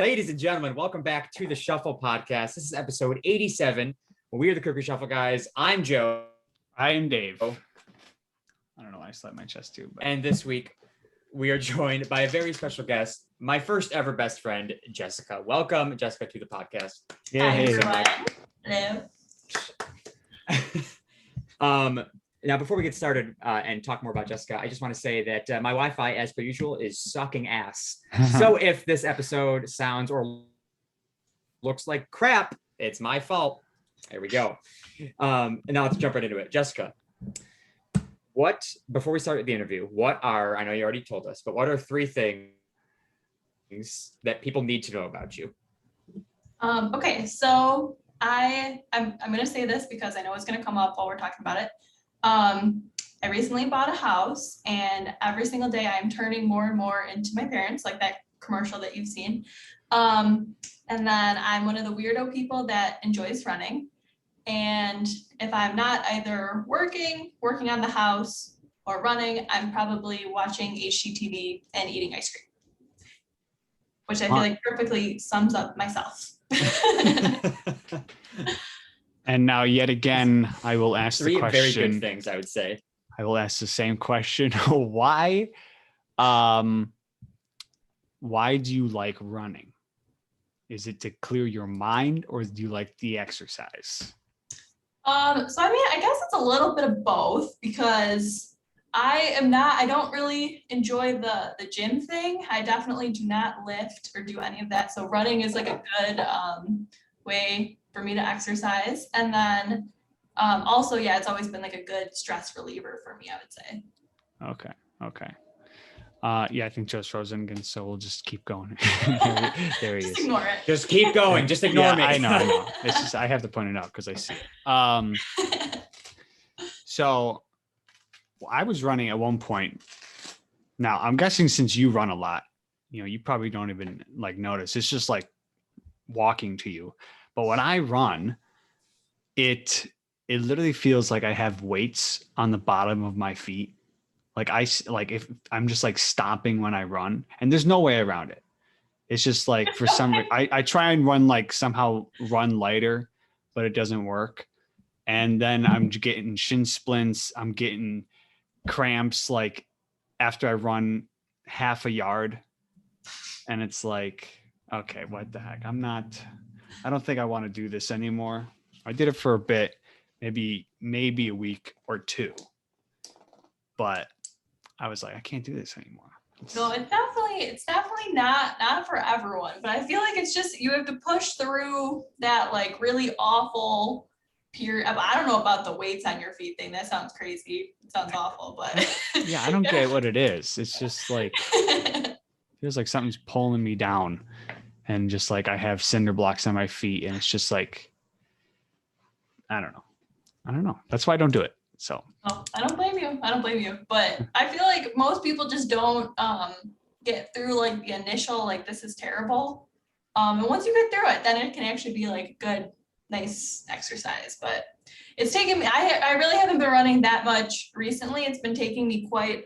Ladies and gentlemen, welcome back to the Shuffle Podcast. This is episode 87. We are the Cookie Shuffle guys. I'm Joe. I am Dave. I don't know why I slapped my chest too. But... And this week, we are joined by a very special guest, my first ever best friend, Jessica. Welcome, Jessica, to the podcast. Yeah, Hi, everyone. Hello. Now, before we get started and talk more about Jessica, I just want to say that my Wi-Fi, as per usual, is sucking ass. So if this episode sounds or looks like crap, it's my fault. There we go. And now let's jump right into it. Jessica, before we start the interview, I know you already told us, but what are 3 things that people need to know about you? Okay, so I'm going to say this because I know it's going to come up while we're talking about it. I recently bought a house, and every single day I'm turning more and more into my parents, like that commercial that you've seen. And then I'm one of the weirdo people that enjoys running. And if I'm not either working on the house, or running, I'm probably watching HGTV and eating ice cream, which I feel like perfectly sums up myself. And now, yet again, I will ask 3 the question. Very good things, I would say. I will ask the same question. Why do you like running? Is it to clear your mind, or do you like the exercise? So I guess it's a little bit of both, because I don't really enjoy the gym thing. I definitely do not lift or do any of that. So running is like a good way for me to exercise. And then also, it's always been like a good stress reliever for me, I would say. Okay. I think Joe's frozen again, so we'll just keep going. there he is. Just ignore it. Just keep going. Just ignore me. I know. It's just I have to point it out because I see it. So I was running at one point. Now I'm guessing since you run a lot, you probably don't even like notice. It's just like walking to you. But when I run, it literally feels like I have weights on the bottom of my feet. If I'm just like stomping when I run, and there's no way around it. It's just like for some reason, I try and somehow run lighter, but it doesn't work. And then I'm getting shin splints. I'm getting cramps like after I run half a yard, and it's like, okay, what the heck? I don't think I want to do this anymore. I did it for a bit, maybe a week or 2, but I was like, I can't do this anymore. No, it's definitely not for everyone, but I feel like it's just, you have to push through that like really awful period. I don't know about the weights on your feet thing. That sounds crazy. It sounds awful, but yeah, I don't get what it is. It's just like, feels like something's pulling me down, and just like I have cinder blocks on my feet, and it's just like, I don't know. That's why I don't do it. So I don't blame you. But I feel like most people just don't get through like the initial, like, this is terrible. And once you get through it, then it can actually be like good, nice exercise. But it's taken me, I really haven't been running that much recently. It's been taking me quite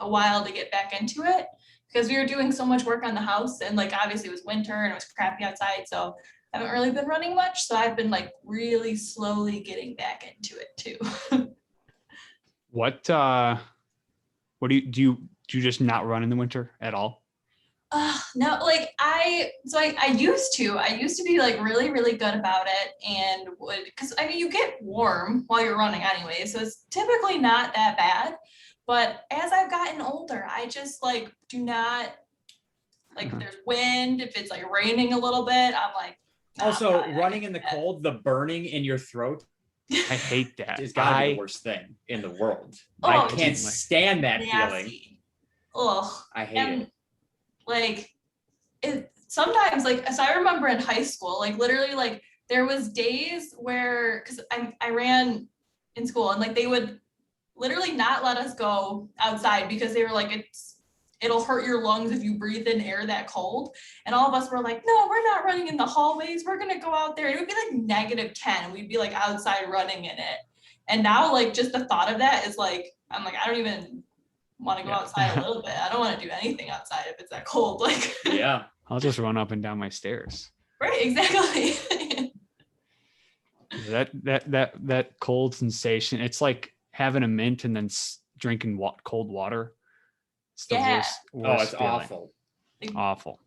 a while to get back into it, because we were doing so much work on the house, and like obviously it was winter and it was crappy outside. So I haven't really been running much. So I've been like really slowly getting back into it too. What do you just not run in the winter at all? No, like I used to be like really, really good about it, and because you get warm while you're running anyway, so it's typically not that bad. But as I've gotten older, I just like do not like, if there's wind, if it's like raining a little bit, I'm like, nah, also running in the cold, the burning in your throat. I hate that. It's gotta be the worst thing in the world. Oh, I can't stand that feeling. Ugh. I hate it. Like it sometimes, like, so I remember in high school, like literally like there was days where, because I ran in school, and like they would literally not let us go outside because they were like, it'll hurt your lungs if you breathe in air that cold. And all of us were like, no, we're not running in the hallways. We're going to go out there. And it would be like -10. And we'd be like outside running in it. And now like just the thought of that is like, I'm like, I don't even want to go outside a little bit. I don't want to do anything outside if it's that cold. Like, yeah. I'll just run up and down my stairs. Right, exactly. That cold sensation. It's like having a mint and then drinking cold water. It's the Yeah. worst it's feeling. awful. Awful.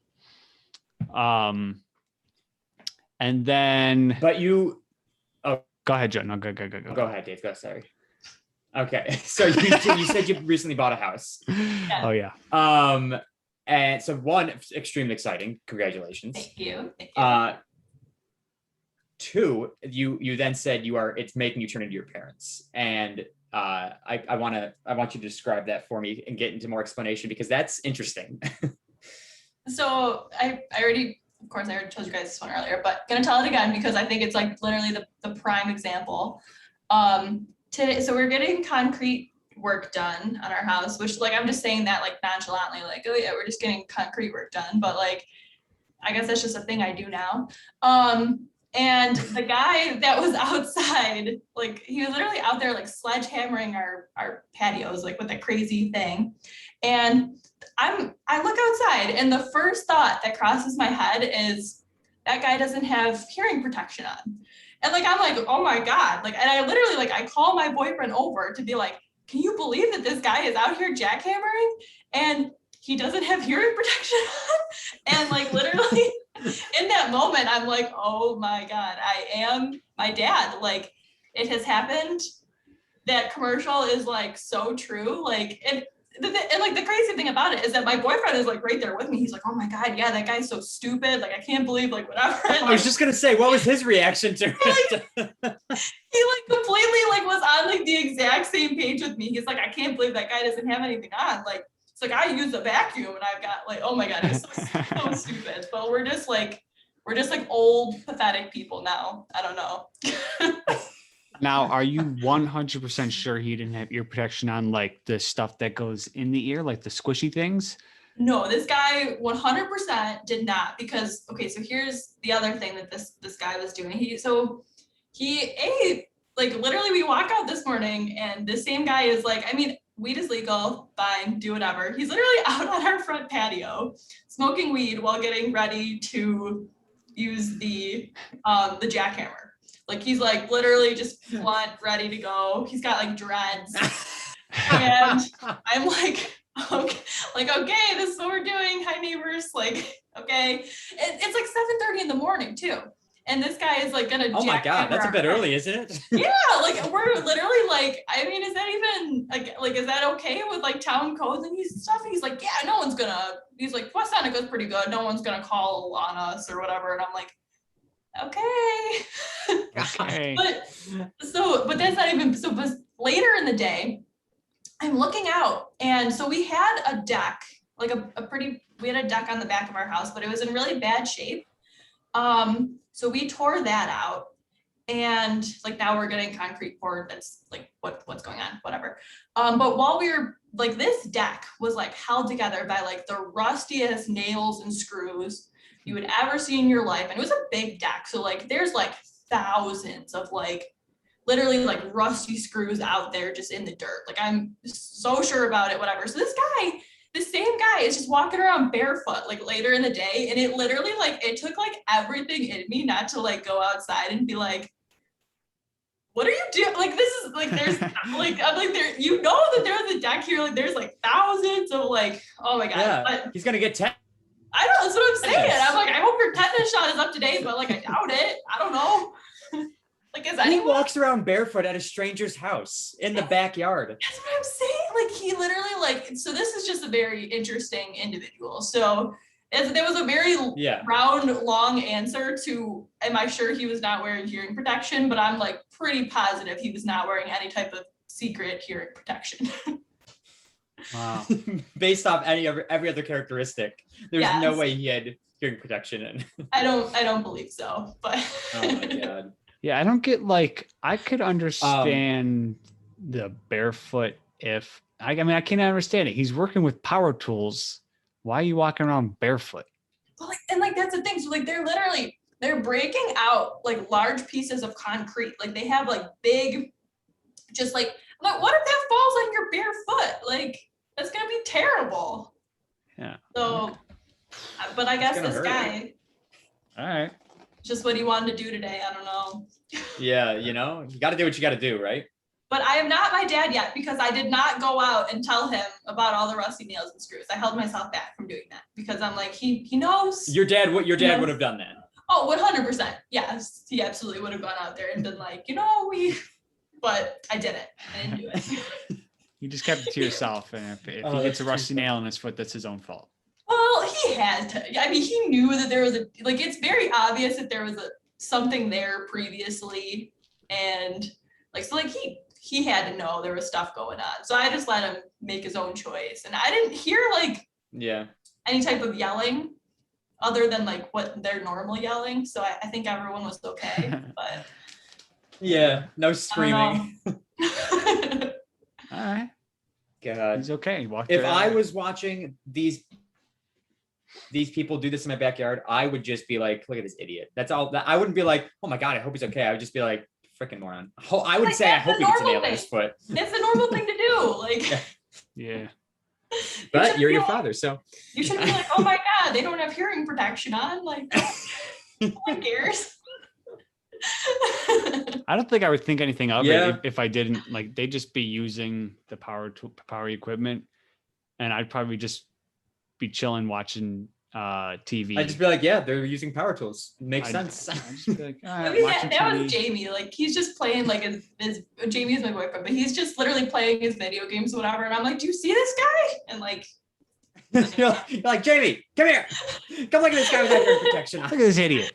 And then But you go ahead, Joe. No, go. go ahead, Dave. Go. Sorry. Okay. So you said you recently bought a house. Yeah. Oh yeah. And so one, extremely exciting. Congratulations. Thank you. Two, you then said it's making you turn into your parents. And I want you to describe that for me and get into more explanation because that's interesting. So I already told you guys this one earlier, but gonna tell it again because I think it's like literally the prime example. Today, so we're getting concrete work done on our house, which like I'm just saying that like nonchalantly, like, oh yeah, we're just getting concrete work done, but like I guess that's just a thing I do now. And the guy that was outside, like he was literally out there like sledgehammering our patios like with a crazy thing. And I look outside and the first thought that crosses my head is that guy doesn't have hearing protection on. And like I'm like, oh my God. Like, and I literally like I call my boyfriend over to be like, can you believe that this guy is out here jackhammering and he doesn't have hearing protection on? And like literally in that moment, I'm like, oh my God, I am my dad. Like it has happened. That commercial is like so true. Like, and like the crazy thing about it is that my boyfriend is like right there with me. He's like, oh my God, yeah, that guy's so stupid. Like, I can't believe like whatever. And, I was just gonna say, what was his reaction to it? he like completely like was on like the exact same page with me. He's like, I can't believe that guy doesn't have anything on. Like, it's like I use a vacuum and I've got like, oh my God, it's so stupid. But we're just like old, pathetic people now. I don't know. Now, are you 100% sure he didn't have ear protection on, like the stuff that goes in the ear, like the squishy things? No, this guy 100% did not, because okay, so here's the other thing that this guy was doing. He ate, like literally we walk out this morning and the same guy is like, I mean, weed is legal, fine, do whatever. He's literally out on our front patio smoking weed while getting ready to use the jackhammer. Like he's like literally just blunt, ready to go. He's got like dreads. And I'm like, okay, this is what we're doing. Hi neighbors. Like, okay. It's like 7:30 in the morning too. And this guy is like gonna. Oh my God, that's a bit early, isn't it? Yeah, like we're literally like, I mean, is that even like is that okay with like town codes and stuff? And he's like, yeah, no one's gonna. He's like, West Seneca's pretty good. No one's gonna call on us or whatever. And I'm like, okay. Okay. But that's not even so. But later in the day, I'm looking out, and so we had a deck, like we had a deck on the back of our house, but it was in really bad shape. So we tore that out, and like now we're getting concrete poured. That's like what's going on, whatever. But while we were like, this deck was like held together by like the rustiest nails and screws you would ever see in your life. And it was a big deck. So like there's like thousands of like literally like rusty screws out there just in the dirt. Like I'm so sure about it, whatever. So the same guy is just walking around barefoot like later in the day. And it literally like, it took like everything in me not to like go outside and be like, what are you doing? Like, this is like, there's like, I'm like, there, you know that there's a deck here. Like there's like thousands of like, oh my God. Yeah, but he's going to get 10. I know, that's what I'm saying. I'm like, I hope your tetanus shot is up to date, but like, I doubt it. I don't know. Like, is anyone walks around barefoot at a stranger's house in the backyard? That's what I'm saying. Like, he literally like, so this is just a very interesting individual. So there was a very round, long answer to, am I sure he was not wearing hearing protection? But I'm like pretty positive he was not wearing any type of secret hearing protection. Wow. Based off every other characteristic, there's no way he had hearing protection in. I don't believe so, but oh my God. Yeah, I don't get, like, I could understand the barefoot if I mean I can't understand it. He's working with power tools. Why are you walking around barefoot? Well, like, and like that's the thing. So like they're breaking out like large pieces of concrete. Like they have like big, just like what if that falls on your bare foot? Like that's gonna be terrible. Yeah. So But I guess gonna this hurt. guy, All right. just what he wanted to do today. I don't know. Yeah, you got to do what you got to do, right? But I am not my dad yet because I did not go out and tell him about all the rusty nails and screws. I held myself back from doing that because I'm like, he knows. Your dad would have done that. Oh, 100%. Yes, he absolutely would have gone out there and been like, but I didn't. I didn't do it. You just kept it to yourself, and if he gets a rusty nail in his foot, that's his own fault. Well, he had to. I mean, he knew that there was it's very obvious that there was something there previously, and he had to know there was stuff going on. So I just let him make his own choice, and I didn't hear any type of yelling other than what they're normal yelling. So I think everyone was okay, but yeah, no screaming. All right. God. He's okay. If I was watching these people do this in my backyard, I would just be like, look at this idiot. That's all. I wouldn't be like, oh my God, I hope he's okay. I would just be like, freaking moron. I would say, I hope he gets a nail in his foot. It's the normal thing to do. Yeah. But you're your father, so. You shouldn't be like, oh my God, they don't have hearing protection on. No one cares. I don't think I would think anything of Yeah. it if I didn't. They'd just be using the power equipment, and I'd probably just be chilling watching TV. I'd just be like, yeah, they're using power tools. Makes sense. I'd just be like, all right, Maybe watching that TV. was Jamie. He's just playing his Jamie is my boyfriend, but he's just literally playing his video games or whatever. And I'm like, do you see this guy? And You're like, Jamie, come here. Come look at this guy with hearing protection. Look at this idiot.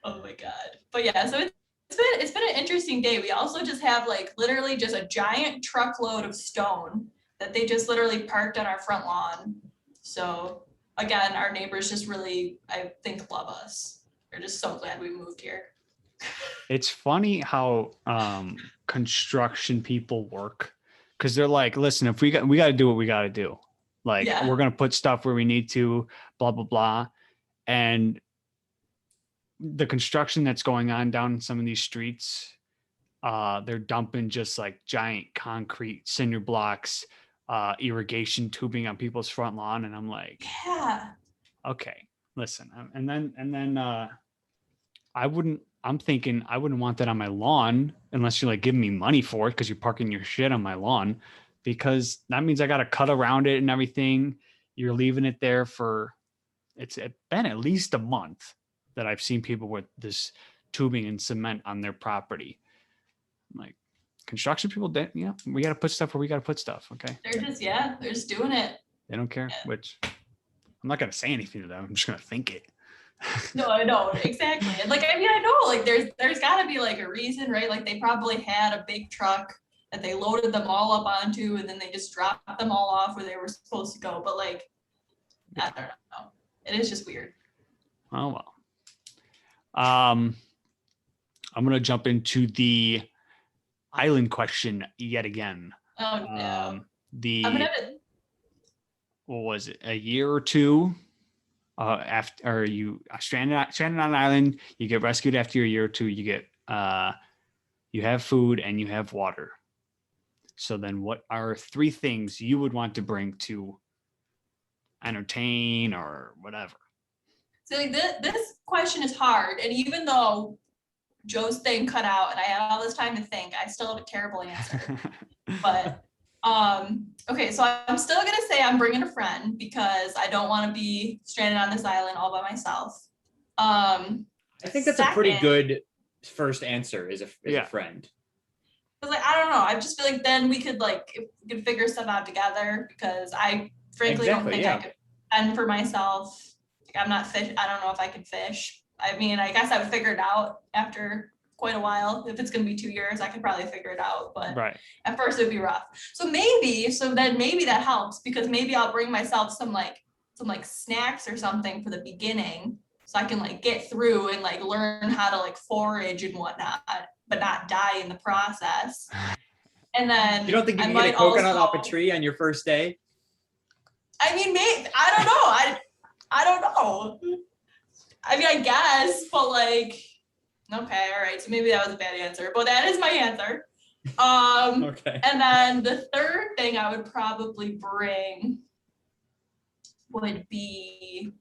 oh my God. But yeah, so it's been an interesting day. We also just have literally just a giant truckload of stone that they just literally parked on our front lawn. So again, our neighbors just really, I think, love us. They're just so glad we moved here. It's funny how construction people work, because they're like, listen, if we got to do what we got to do. Yeah. We're going to put stuff where we need to, blah, blah, blah. And the construction that's going on down in some of these streets, they're dumping just giant concrete cinder blocks, irrigation tubing on people's front lawn. And I'm like, Yeah. okay, listen. And then I'm thinking I wouldn't want that on my lawn unless you're giving me money for it, because you're parking your shit on my lawn, because that means I got to cut around it and everything. You're leaving it there for, it's been at least a month that I've seen people with this tubing and cement on their property. I'm like, construction people, we got to put stuff where we got to put stuff. Okay. They're just doing it. They don't care, which I'm not going to say anything to them. I'm just going to think it. No, I know, exactly. And I know there's got to be a reason, right? They probably had a big truck that they loaded them all up onto, and then they just dropped them all off where they were supposed to go. But I don't know. It is just weird. Oh, well. I'm going to jump into the island question yet again. Oh no. I'm gonna have it. What was it? A year or two after you stranded on an island, you get rescued after a year or two, you get you have food and you have water. So then what are 3 things you would want to bring to entertain or whatever? So this question is hard, and even though Joe's thing cut out and I had all this time to think, I still have a terrible answer. But okay, so I'm still gonna say I'm bringing a friend because I don't want to be stranded on this island all by myself. I think that's a pretty good first answer, is a friend. Because I don't know, I just feel then we could figure stuff out together, because I frankly don't think I could fend for myself. I'm not fish. I don't know if I could fish. I mean, I guess I would figure it out after quite a while. If it's going to be 2 years, I could probably figure it out. But at first it'd be rough. So then maybe that helps, because maybe I'll bring myself some snacks or something for the beginning, so I can get through and learn how to forage and whatnot, but not die in the process. And then you don't think you can get a coconut off a tree on your first day? I mean, maybe, I don't know. I don't know. I mean, I guess, but okay, all right. So maybe that was a bad answer, but that is my answer. Okay. And then the third thing I would probably bring, would be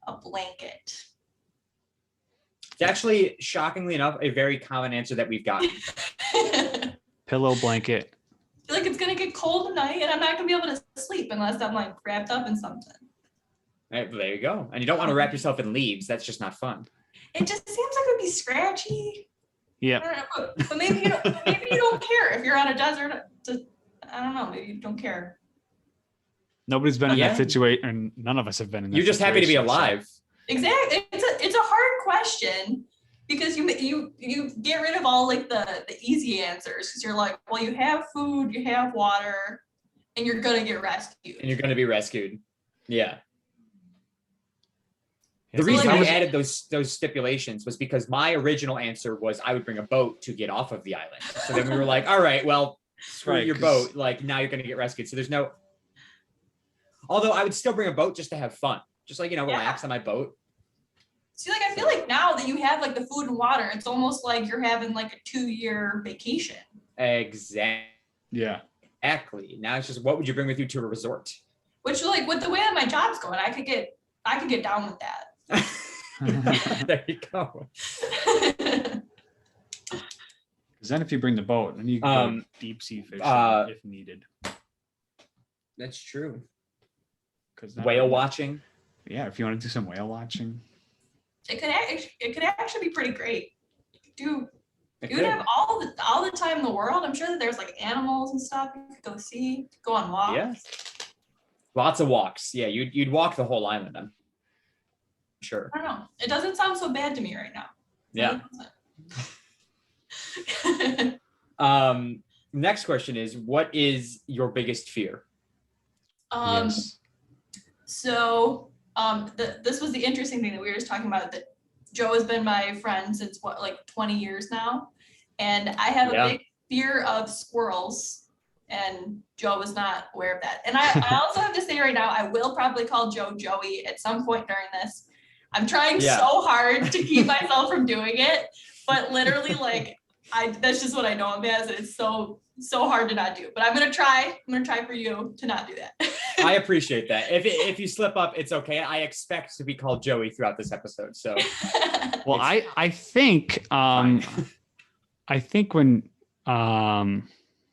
a blanket. It's actually, shockingly enough, a very common answer that we've gotten. I Pillow, blanket. feel like it's gonna get cold tonight and I'm not gonna be able to sleep unless I'm like wrapped up in something. Right, there you go. And you don't want to wrap yourself in leaves. That's just not fun. It just seems like it would be scratchy. I Yeah. don't know, but maybe you don't care if you're on a desert. I don't know. Maybe you don't care. Nobody's been in Yeah. that situation, and none of us have been in that You're just happy to be situation, so- alive. Exactly. It's a hard question because you get rid of all like the easy answers because you're like, well, you have food, you have water, and you're gonna get rescued. And you're going to be rescued. Yeah. Yeah, The so reason like, we I- added those stipulations was because my original answer was I would bring a boat to get off of the island. So then we were like, all right, well, screw Right, your 'cause- boat. Like, now you're going to get rescued. So there's no. Although I would still bring a boat just to have fun, just like, Yeah. relax on my boat. See, like I feel like now that you have like the food and water, it's almost like you're having like a 2-year vacation. Exactly. Yeah. Now it's just what would you bring with you to a resort? Which like with the way that my job's going, I could get down with that. There you go. Because then if you bring the boat, then you can go deep sea fishing if needed. That's true. Because Whale watching. Yeah, if you want to do some whale watching. It could actually be pretty great. You It would could. have all the time in the world. I'm sure that there's like animals and stuff you could go see, go on walks. Yeah. Lots of walks. Yeah, you'd walk the whole island, I'm sure. I don't know. It doesn't sound so bad to me right now. Yeah. Next question is, what is your biggest fear? Yes. So this was the interesting thing that we were just talking about, that Joe has been my friend since like 20 years now. And I have Yeah. a big fear of squirrels, and Joe was not aware of that. And I also have to say right now, I will probably call Joe Joey at some point during this. I'm trying Yeah. so hard to keep myself from doing it, but literally like that's just what I know him as, and it's so hard to not do. But I'm gonna try for you to not do that. I appreciate that. If you slip up, it's okay. I expect to be called Joey throughout this episode. So Well, It's I think fine. I think when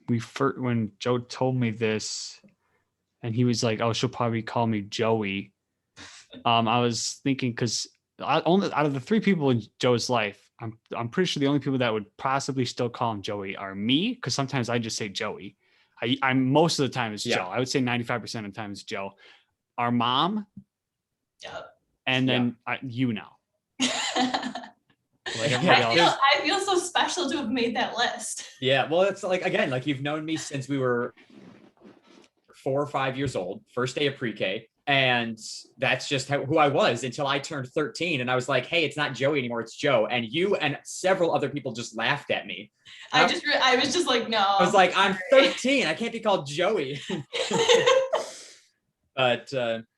when Joe told me this, and he was like, "Oh, she'll probably call me Joey." I was thinking because only out of the 3 people in Joe's life, I'm pretty sure the only people that would possibly still call him Joey are me, because sometimes I just say Joey. I'm most of the time it's Yeah. Joe. I would say 95% of the time it's Joe. Our mom, Yep. and then you now. Like everybody Yeah, else. I feel so special to have made that list. yeah, well, it's like, again, like you've known me since we were 4 or 5 years old, first day of pre-K. And that's just who I was until I turned 13. And I was like, hey, it's not Joey anymore, it's Joe. And you and several other people just laughed at me. I was just like, no. I was like, I'm 13. I can't be called Joey. But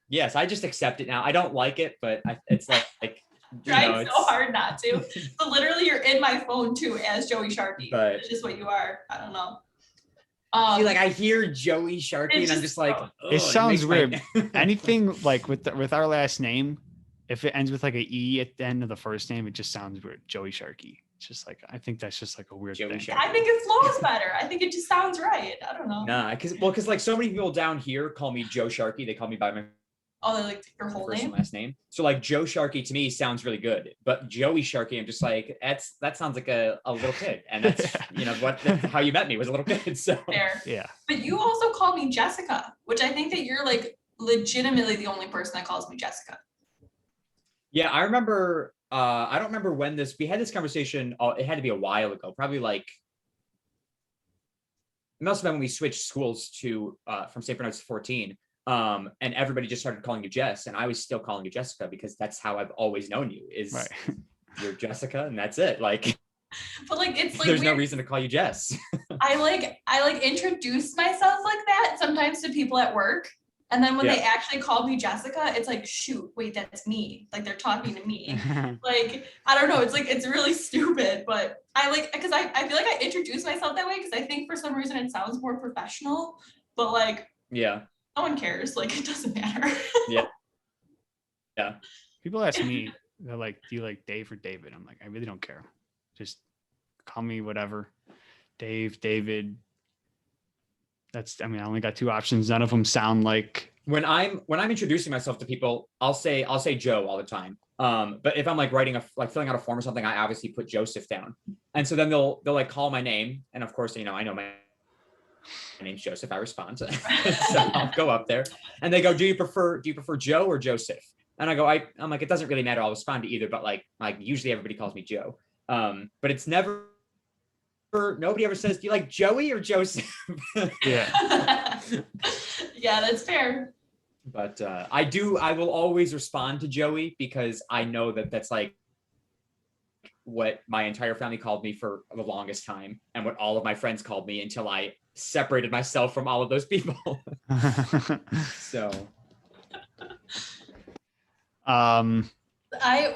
yes, I just accept it now. I don't like it, but it's like trying it's, so hard not to. But literally, you're in my phone too as Joey Sharpie. But It's just what you are. I don't know. see, like I hear Joey Sharkey and it's I'm just just like, so- "Ugh, It sounds makes my-" weird. Anything like with our last name, if it ends with like a E at the end of the first name, it just sounds weird. Joey Sharkey. It's just like, I think that's just like a weird Joey thing. Sharkey. I think it flows better. I think it just sounds right. I don't know. Nah, because like so many people down here call me Joe Sharkey. They call me by my Oh, they like your whole first name. and last name. So like Joe Sharkey to me sounds really good, but Joey Sharkey, I'm just like, that sounds like a little kid, and that's that's how you met me was a little kid. So Fair. Yeah. But you also call me Jessica, which I think that you're like legitimately the only person that calls me Jessica. yeah, I remember. I don't remember when we had this conversation. It had to be a while ago, probably like. It must have been when we switched schools to from St. Bernard's to 14. And everybody just started calling you Jess, and I was still calling you Jessica because that's how I've always known you. Is Right. you're Jessica, and that's it. Like, But like it's like there's no weird. reason to call you Jess. I like introduce myself like that sometimes to people at work. And then when they actually call me Jessica, it's like, shoot, wait, that's me. Like they're talking to me. Like, I don't know. It's like, it's really stupid, but I like, because I feel like I introduce myself that way because I think for some reason it sounds more professional, but like, Yeah. No one cares. Like, it doesn't matter. Yeah. Yeah. People ask me, they're like, do you like Dave or David? I'm like, I really don't care. Just call me whatever. Dave, David. I only got two options. None of them sound like. When I'm introducing myself to people, I'll say Joe all the time. But if I'm like filling out a form or something, I obviously put Joseph down. And so then they'll like call my name. And of course, I know my name's Joseph. I respond. So I'll go up there and they go, do you prefer Joe or Joseph? And I go, I'm like, it doesn't really matter. I'll respond to either, but like usually everybody calls me Joe. But it's nobody ever says, do you like Joey or Joseph? Yeah. Yeah, that's fair. But I will always respond to Joey because I know that that's like what my entire family called me for the longest time and what all of my friends called me until I separated myself from all of those people. So. What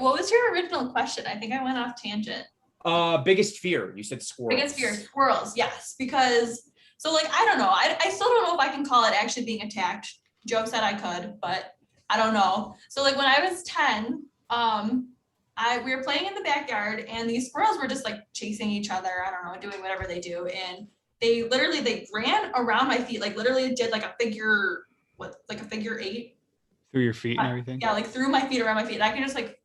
was your original question? I think I went off tangent. Biggest fear. You said squirrels. Biggest fear, squirrels. Yes, because so like I don't know. I still don't know if I can call it actually being attacked. Joe said I could, but I don't know. So like when I was 10, we were playing in the backyard and these squirrels were just like chasing each other. I don't know, doing whatever they do, and they ran around my feet, like literally did like a figure 8 through your feet and everything. Yeah, like through my feet, around my feet. And I could just like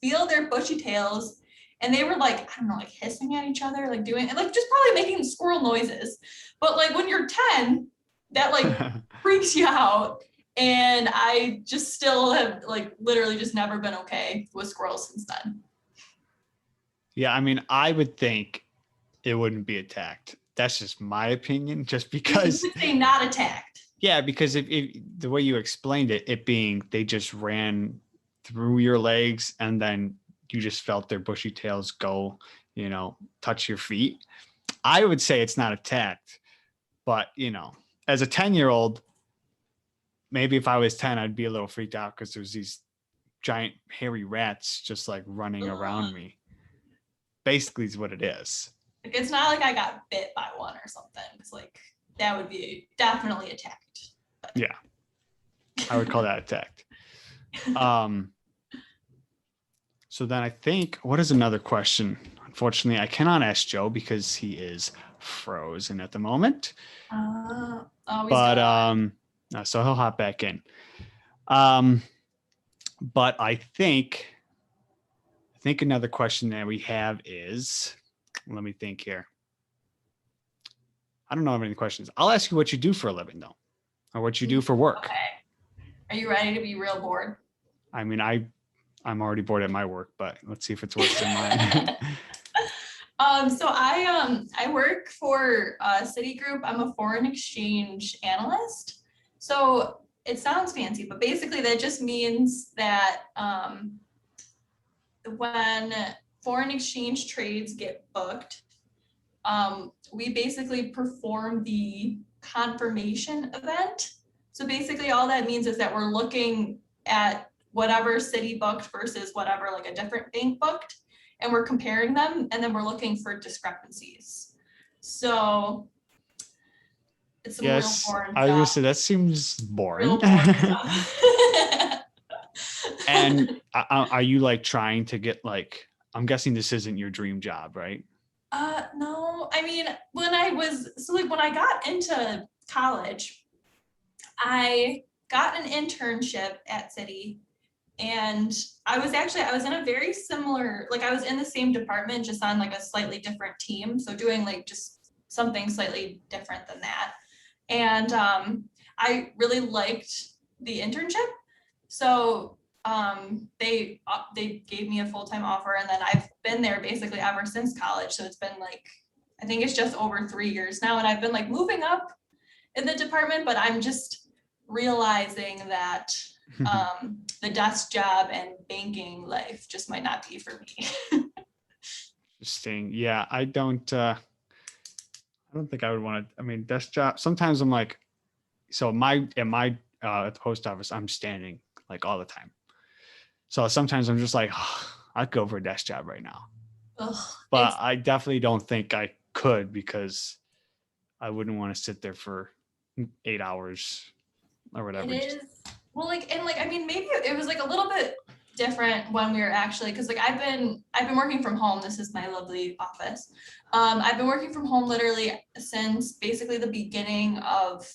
feel their bushy tails. And they were like, I don't know, like hissing at each other, like doing, and like just probably making squirrel noises. But like when you're 10, that like freaks you out. And I just still have like literally just never been okay with squirrels since then. Yeah, I would think it wouldn't be attacked. That's just my opinion, just because. You would say not attacked. Yeah, because if the way you explained it being they just ran through your legs and then you just felt their bushy tails go, touch your feet. I would say it's not attacked, but as a 10-year-old, maybe if I was 10, I'd be a little freaked out because there's these giant hairy rats just like running around me. Basically is what it is. Like, it's not like I got bit by one or something. It's like, that would be definitely attacked. But. Yeah. I would call that attacked. So then I think, what is another question? Unfortunately, I cannot ask Joe because he is frozen at the moment. So he'll hop back in. But I think another question that we have is, let me think here. I don't know of any questions. I'll ask you what you do for a living though, or what you do for work. Okay. Are you ready to be real bored? I'm already bored at my work, but let's see if it's worse than mine. So I work for Citigroup. I'm a foreign exchange analyst. So it sounds fancy, but basically that just means that when foreign exchange trades get booked, we basically perform the confirmation event. So basically all that means is that we're looking at whatever city booked versus whatever like a different bank booked, and we're comparing them, and then we're looking for discrepancies. So it's some real boring stuff. I was gonna say that seems boring. And are you like trying to get like, I'm guessing this isn't your dream job, right? No, when I got into college, I got an internship at Citi. And I was in a very similar, like I was in the same department, just on like a slightly different team. So doing like just something slightly different than that. And I really liked the internship. So they gave me a full-time offer, and then I've been there basically ever since college. So it's been like, I think it's just over 3 years now. And I've been like moving up in the department, but I'm just realizing that the desk job and banking life just might not be for me. Interesting. Yeah, I don't think I would want to. Desk job. Sometimes I'm like, so at my at the post office, I'm standing like all the time. So sometimes I'm just like, I'd go for a desk job right now. Ugh, I definitely don't think I could, because I wouldn't want to sit there for 8 hours or whatever. It is. Well, I mean, maybe it was like a little bit different when we were actually, because like I've been working from home. This is my lovely office. I've been working from home literally since basically the beginning of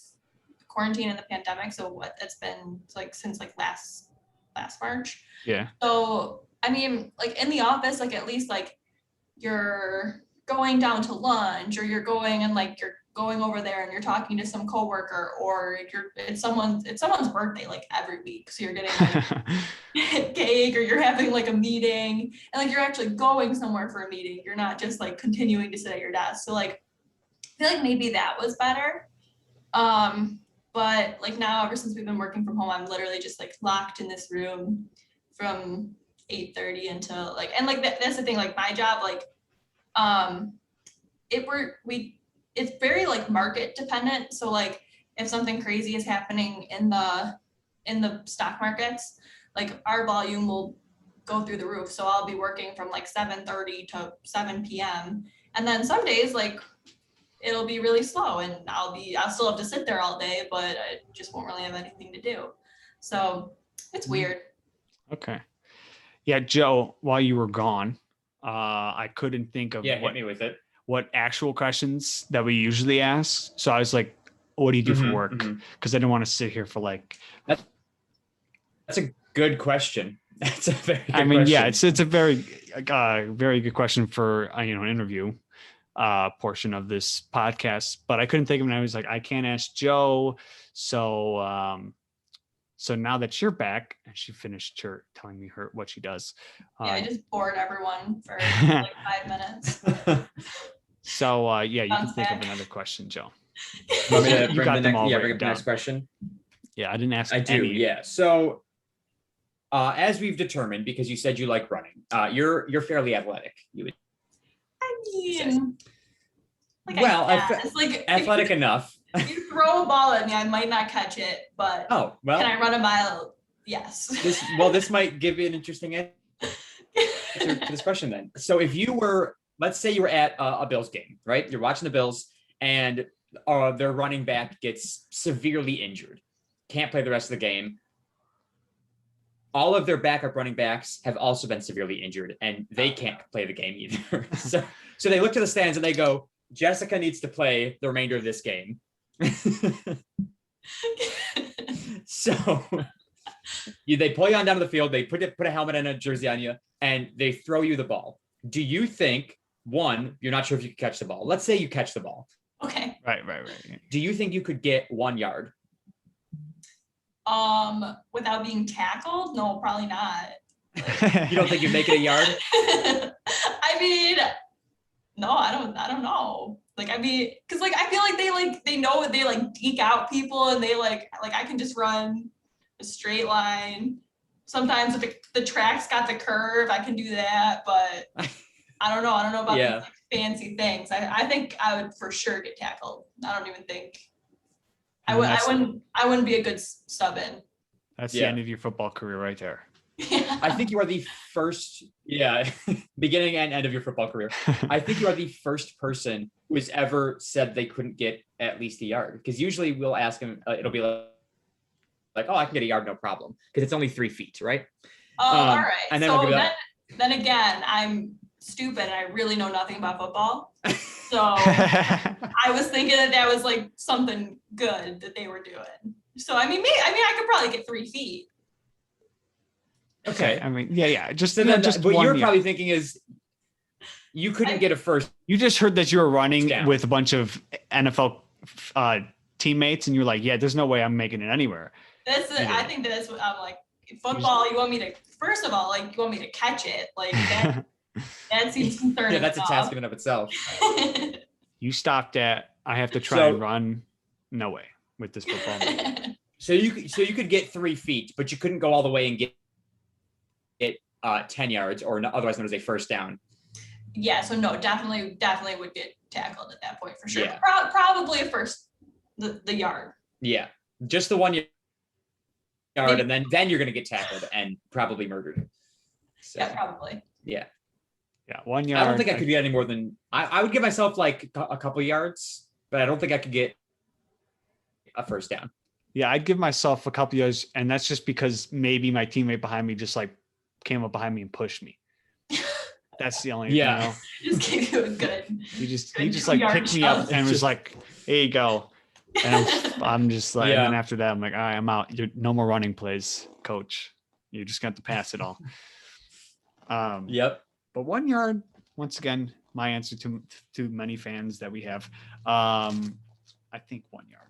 quarantine and the pandemic. So what it's been like since like last March. Yeah. So I mean, like in the office, like at least like you're going down to lunch, or you're going and like you're going over there and you're talking to some coworker, or it's someone's birthday like every week. So you're getting like cake, or you're having like a meeting, and like you're actually going somewhere for a meeting. You're not just like continuing to sit at your desk. So like I feel like maybe that was better. But like now, ever since we've been working from home, I'm literally just like locked in this room from 8:30 until like, and like that's the thing, like my job, like it's very like market dependent. So like if something crazy is happening in the stock markets, like our volume will go through the roof. So I'll be working from like 7:30 to 7 p.m. And then some days like it'll be really slow, and I'll still have to sit there all day, but I just won't really have anything to do. So it's weird. Okay. Yeah, Joe, while you were gone, I couldn't think of hit me with it. what actual questions that we usually ask. So I was like, what do you do for work? Because I didn't want to sit here for like. That's a good question. That's a very good question. Yeah, it's a very good question for an interview portion of this podcast. But I couldn't think of it. And I was like, I can't ask Joe. So now that you're back, and she finished telling me what she does. Yeah, I just bored everyone for like 5 minutes. So you can think of another question, Joe. Want me to bring up the next question? Yeah, I didn't ask. I do. Yeah. So as we've determined, because you said you like running, you're fairly athletic. You would. I mean, like like athletic enough. If you throw a ball at me, I might not catch it, but can I run a mile? Yes. This might give you an interesting answer to this question then. So if you were, let's say you were at a Bills game, right? You're watching the Bills, and their running back gets severely injured, can't play the rest of the game. All of their backup running backs have also been severely injured, and they can't play the game either. So they look to the stands and they go, Jessica needs to play the remainder of this game. So they pull you on down to the field, they put a helmet and a jersey on you, and they throw you the ball. Do you think, one, you're not sure if you can catch the ball? Let's say you catch the ball. Okay. Right. Do you think you could get 1 yard? Without being tackled? No, probably not. You don't think you'd make it a yard? I mean, no, I don't know. Like, I mean, because like I feel like they know they like deke out people, and they like I can just run a straight line. Sometimes if the track's got the curve, I can do that, but I don't know. I don't know about these like, fancy things. I think I would for sure get tackled. I don't even think I wouldn't be a good sub in. That's the end of your football career right there. Yeah. I think you are the first, beginning and end of your football career. I think you are the first person who has ever said they couldn't get at least a yard. Because usually we'll ask them, it'll be like, oh, I can get a yard, no problem. Because it's only 3 feet, right? Oh, all right. And then, so then again, I'm stupid and I really know nothing about football. So I was thinking that was like something good that they were doing. So I mean, I could probably get 3 feet. Okay. I mean, yeah. Just so then, just what you're probably thinking is you couldn't get a first. You just heard that you were running with a bunch of NFL teammates, and you're like, yeah, there's no way I'm making it anywhere. I think that's what I'm like. Football, you want me to? First of all, like you want me to catch it, like that. That seems concerning. Yeah, that's a task in and of itself. You stopped at. I have to try and run. No way with this football. So you could get 3 feet, but you couldn't go all the way and get 10 yards, or otherwise known as a first down. Yeah, so no, definitely would get tackled at that point for sure. Yeah. Probably the yard. Yeah, just the 1 yard, and then you're gonna get tackled and probably murdered. So, yeah, probably. Yeah. Yeah, 1 yard. I don't think I could get any more than I would give myself like a couple yards, but I don't think I could get a first down. Yeah, I'd give myself a couple years, and that's just because maybe my teammate behind me just like came up behind me and pushed me. That's the only, Yeah. Just gave you a good. he just Good like 2-yard picked me up shove. and was like, "Here you go." And I'm just like, and then Yeah. after that, I'm like, "All right, I'm out. You're no more running plays, coach. You just got to pass it all." Yep. But 1 yard, once again, my answer to many fans that we have. I think 1 yard.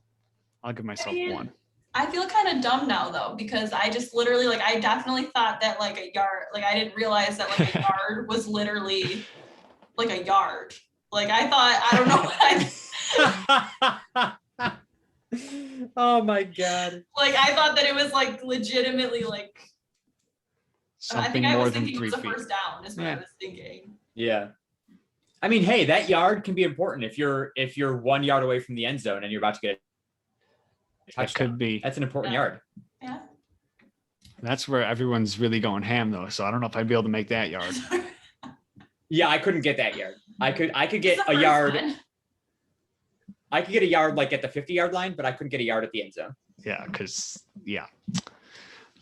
I'll give myself one. I feel kind of dumb now though, because I just literally like, I definitely thought that like a yard, like I didn't realize that like a yard was literally like a yard. Like I thought, I don't know. Oh my God. Like I thought that it was like legitimately like, I Something think I more was than thinking it 3 was a feet. first down is what I Yeah. was thinking. Yeah. I mean, hey, that yard can be important if you're 1 yard away from the end zone and you're about to get a That touchdown. could be. That's an important Yeah. yard. Yeah. That's where everyone's really going ham though. So I don't know if I'd be able to make that yard. Yeah, I couldn't get that yard. I could get It's the a first yard. one. I could get a yard like at the 50-yard line, but I couldn't get a yard at the end zone. Yeah, because yeah.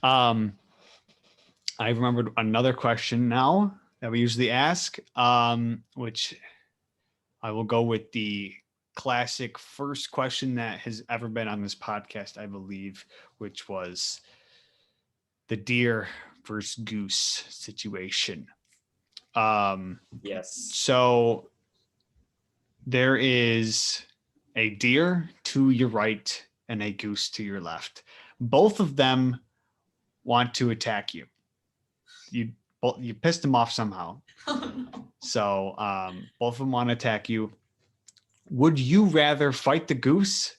I remembered another question now that we usually ask, which I will go with the classic first question that has ever been on this podcast, I believe, which was the deer versus goose situation. Yes. So there is a deer to your right and a goose to your left. Both of them want to attack you. You pissed them off somehow. Oh, no. So both of them want to attack you. Would you rather fight the goose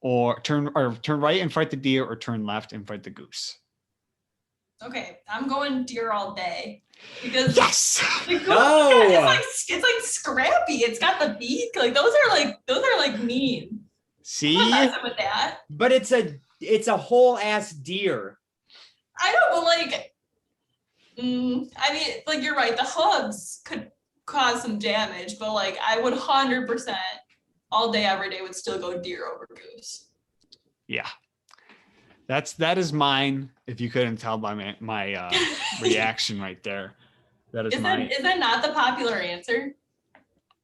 or turn right and fight the deer, or turn left and fight the goose? Okay, I'm going deer all day because Yes. the goose, No! it's like scrappy. It's got the beak. Like those are like mean. See? I'm not messing with that. But it's a whole ass deer. I know, but like, I mean, like you're right. The hooves could cause some damage, but like I would 100% all day, every day would still go deer over goose. Yeah. That is mine. If you couldn't tell by my reaction right there, that is mine. Is that not the popular answer?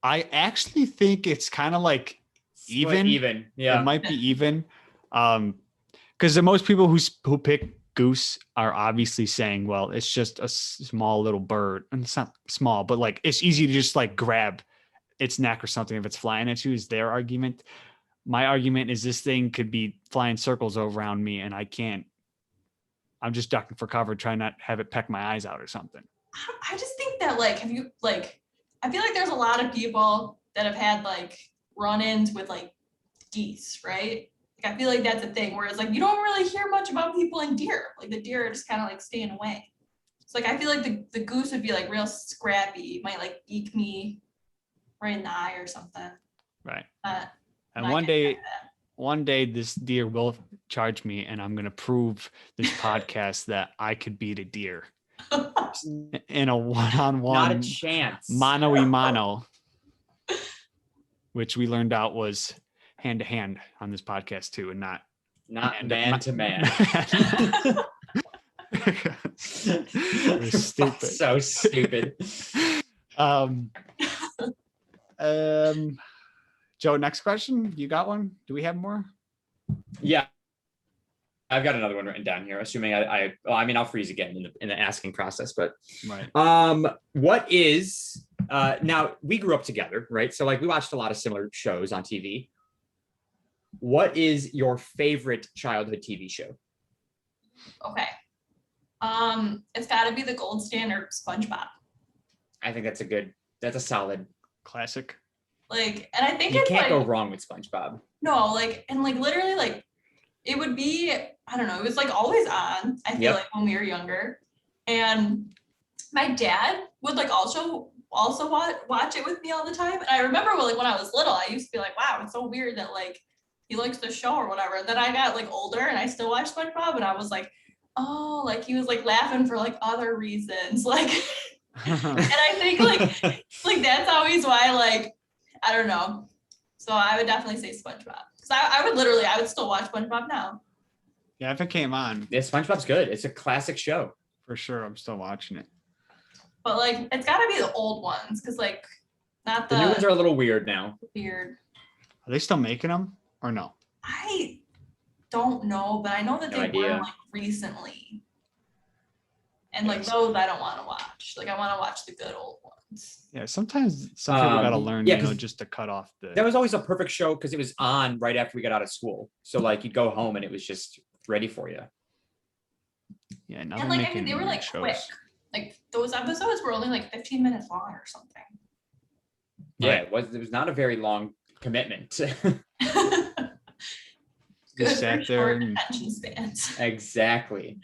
I actually think it's kind of like Split even. Yeah. It might be even. Because the most people who pick goose are obviously saying, well, it's just a small little bird, and it's not small, but like it's easy to just like grab its neck or something if it's flying at you, is their argument. My argument is this thing could be flying circles around me and I can't. I'm just ducking for cover, trying not to have it peck my eyes out or something. I just think that like, I feel like there's a lot of people that have had like run-ins with like geese, right? Like I feel like that's a thing, whereas like you don't really hear much about people in deer. Like the deer are just kind of like staying away. So like I feel like the goose would be like real scrappy, might like beak me right in the eye or something. Right. And And one day this deer will charge me, and I'm going to prove this podcast that I could beat a deer in a one-on-one, Not a chance. mano-y-mano, which we learned out was hand-to-hand on this podcast too, and not man to man. We're stupid. So stupid. Joe, next question. You got one? Do we have more? Yeah. I've got another one written down here, assuming I'll freeze again in the asking process, but Right. what is now we grew up together, right? So like we watched a lot of similar shows on TV. What is your favorite childhood TV show? Okay. It's got to be the gold standard SpongeBob. I think that's a solid. Classic. Like, and I think You it's can't like, go wrong with SpongeBob. no, like, and like literally like it would be, I don't know, it was like always on, I feel Yep. like when we were younger. And my dad would like also watch it with me all the time. And I remember like when I was little, I used to be like, wow, it's so weird that like he likes the show or whatever. And then I got like older and I still watch SpongeBob, and I was like, oh, like he was like laughing for like other reasons. Like, and I think like that's always why, like, I don't know. So I would definitely say SpongeBob. Because I would still watch SpongeBob now. Yeah, if it came on, Yeah, SpongeBob's good. It's a classic show. for sure, I'm still watching it. But like, it's gotta be the old ones, because like, not The new ones are a little weird now. weird. Are they still making them or no? I don't know, but I know that No they were idea. like recently. And like Yes. those I don't want to watch. Like I want to watch the good old ones. Yeah, sometimes some people gotta learn, yeah, you know, 'cause just to cut off the. That was always a perfect show because it was on right after we got out of school. So like you'd go home and it was just ready for you. Yeah, now And they're like I mean making they were weird like shows. quick. Like those episodes were only like 15 minutes long or something. Yeah, Right. it was not a very long commitment. Good Just for sat there short and attention spans. Exactly.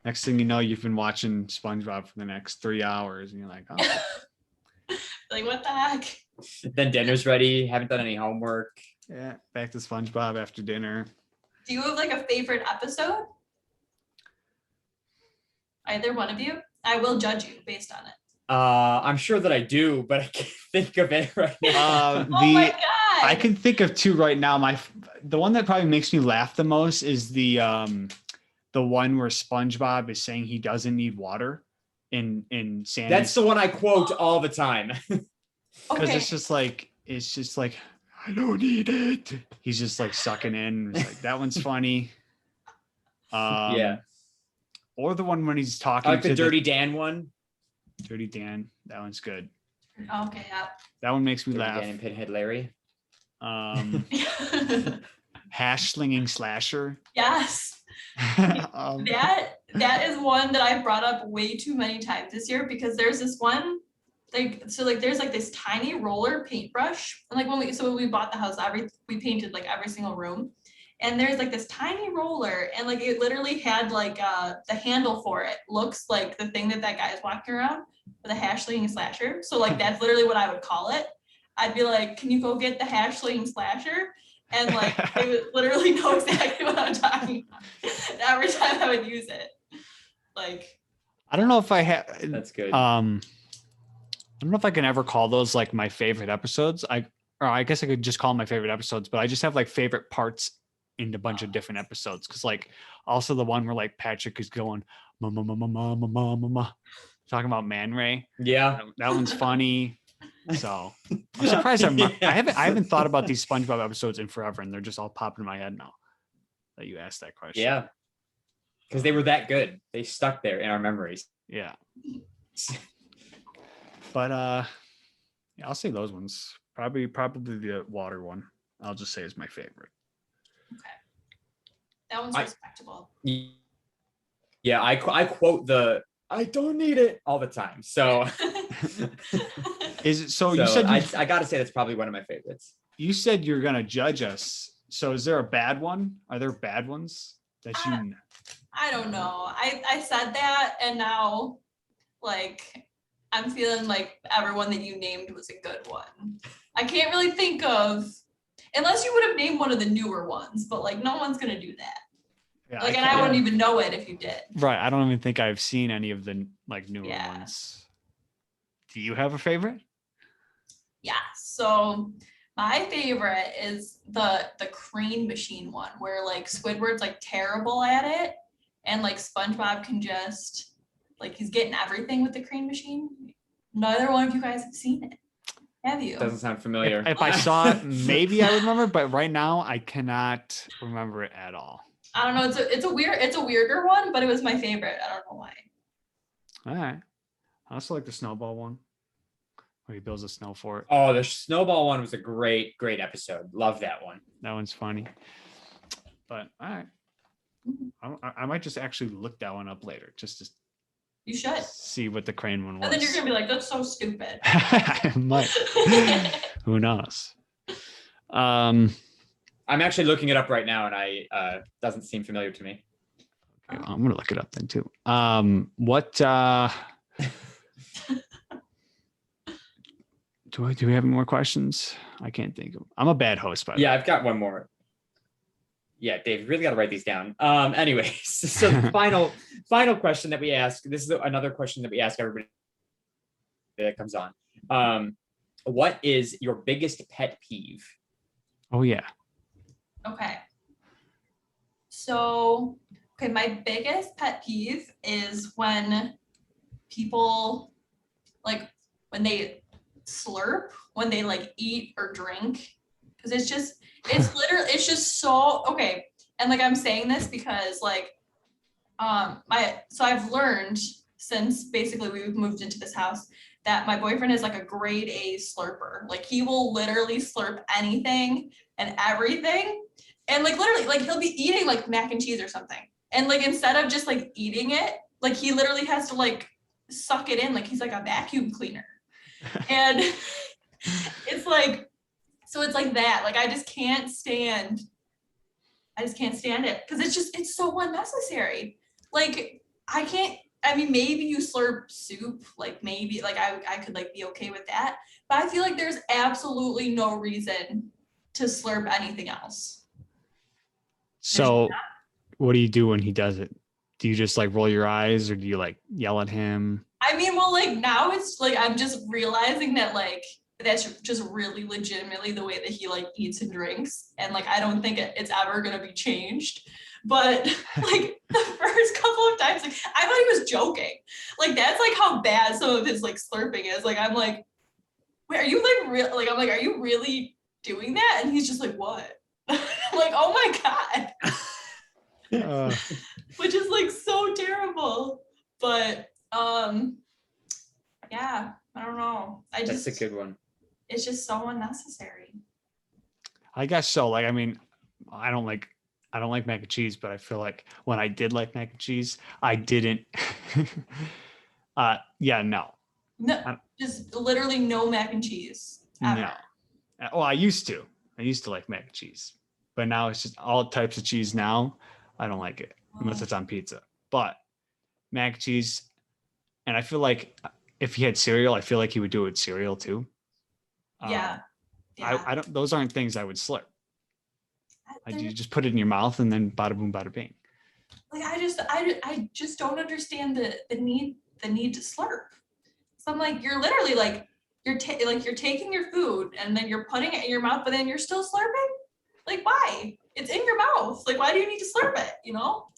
next thing you know, you've been watching SpongeBob for the next 3 hours, and you're like, oh, Like what the heck? Then dinner's ready. Haven't done any homework. yeah, back to SpongeBob after dinner. Do you have like a favorite episode? Either one of you? I will judge you based on it. I'm sure that I do, but I can't think of it right now. Oh my god! I can think of two right now. The one that probably makes me laugh the most is the one where SpongeBob is saying he doesn't need water in Sandy's. That's the one I quote all the time. Because Okay. it's just like I don't need it. He's just like sucking in. It's like, that one's funny. Yeah. Or the one when he's I talking like to the Dirty Dan one. Dirty Dan. That one's good. Okay, That one makes me Dirty laugh. Dan and Pinhead Larry. yeah. Hash slinging slasher. Yes. That is one that I've brought up way too many times this year because there's this one there's like this tiny roller paintbrush and like when we bought the house we painted like every single room and there's like this tiny roller and like it literally had like the handle for it looks like the thing that guy is walking around with a hash slinging slasher, so like that's literally what I would call it. I'd be like, can you go get the hash slinging slasher? And like they would literally know exactly what I'm talking about. And every time I would use it. Like I don't know if I have. That's good. I don't know if I can ever call those like my favorite episodes. I guess I could just call them my favorite episodes, but I just have like favorite parts in a bunch of different episodes. Cause like also the one where like Patrick is going, ma, talking about Man Ray. Yeah. That one's funny. So I'm surprised I haven't thought about these SpongeBob episodes in forever, and they're just all popping in my head now that you asked that question. Yeah. Because they were that good. They stuck there in our memories. Yeah. But yeah, I'll say those ones. Probably the water one. I'll just say is my favorite. that one's respectable. Yeah, I quote the I don't need it all the time. So Is it so? You said I gotta say that's probably one of my favorites. you said you're gonna judge us. So is there a bad one? Are there bad ones that you? I don't know. I said that and now like I'm feeling like everyone that you named was a good one. I can't really think of unless you would have named one of the newer ones, but like no one's gonna do that. Yeah, Like and I wouldn't even know it if you did. Right. I don't even think I've seen any of the like newer Yeah. ones. Do you have a favorite? Yeah. So my favorite is the crane machine one where like Squidward's like terrible at it and like SpongeBob can just like he's getting everything with the crane machine. Neither one of you guys have seen it. Have you? Doesn't sound familiar. If I saw it, maybe I would remember, but right now I cannot remember it at all. I don't know. It's a weirder one, but it was my favorite. I don't know why. All right. I also like the snowball one where he builds a snow fort. Oh, the snowball one was a great episode. Love that one. That one's funny. But all right. I might just actually look that one up later just to You should. see what the crane one was. And then you're gonna be like, that's so stupid. I might. Who knows? I'm actually looking it up right now, and I doesn't seem familiar to me. Okay, I'm gonna look it up then too. What do we have any more questions? I can't think of. I'm a bad host, by the way. Yeah, I've got one more. Yeah, Dave, you really got to write these down. Anyways, so the final question that we ask. This is another question that we ask everybody that comes on. what is your biggest pet peeve? Oh yeah. Okay. So, okay, my biggest pet peeve is when people like when they slurp, when they like eat or drink. Because it's literally, it's just so okay. And like I'm saying this because like so I've learned since basically we've moved into this house that my boyfriend is like a grade A slurper. Like he will literally slurp anything and everything. And like literally, like he'll be eating like mac and cheese or something. And like instead of just like eating it, like he literally has to like suck it in like he's like a vacuum cleaner. And it's like, so it's like that. Like I just can't stand it because it's so unnecessary. Like I mean, maybe you slurp soup, like maybe like I could like be okay with that. But I feel like there's absolutely no reason to slurp anything else. So what do you do when he does it? Do you just like roll your eyes or do you like yell at him? I mean, well, like now it's like I'm just realizing that like that's just really legitimately the way that he like eats and drinks. And like I don't think it's ever gonna be changed. But like the first couple of times, like I thought he was joking. Like that's like how bad some of his like slurping is. Like I'm like, wait, are you like real? Like I'm like, are you really doing that? And he's just like, what? Like, oh my God. Which is like so terrible. But yeah, I don't know. That's a good one. It's just so unnecessary. I guess so. Like, I mean, I don't like mac and cheese, but I feel like when I did like mac and cheese, I didn't. Yeah, no. No, just literally no mac and cheese. Ever. No. Well, I used to like mac and cheese, but now it's just all types of cheese now. I don't like it unless it's on pizza. But mac and cheese, and I feel like if he had cereal, I feel like he would do it with cereal too. Yeah. I don't. Those aren't things I would slurp. You just put it in your mouth and then bada boom, bada bing. Like I just don't understand the need to slurp. So I'm like, you're literally like you're taking your food and then you're putting it in your mouth, but then you're still slurping. Like why? It's in your mouth. Like why do you need to slurp it? You know?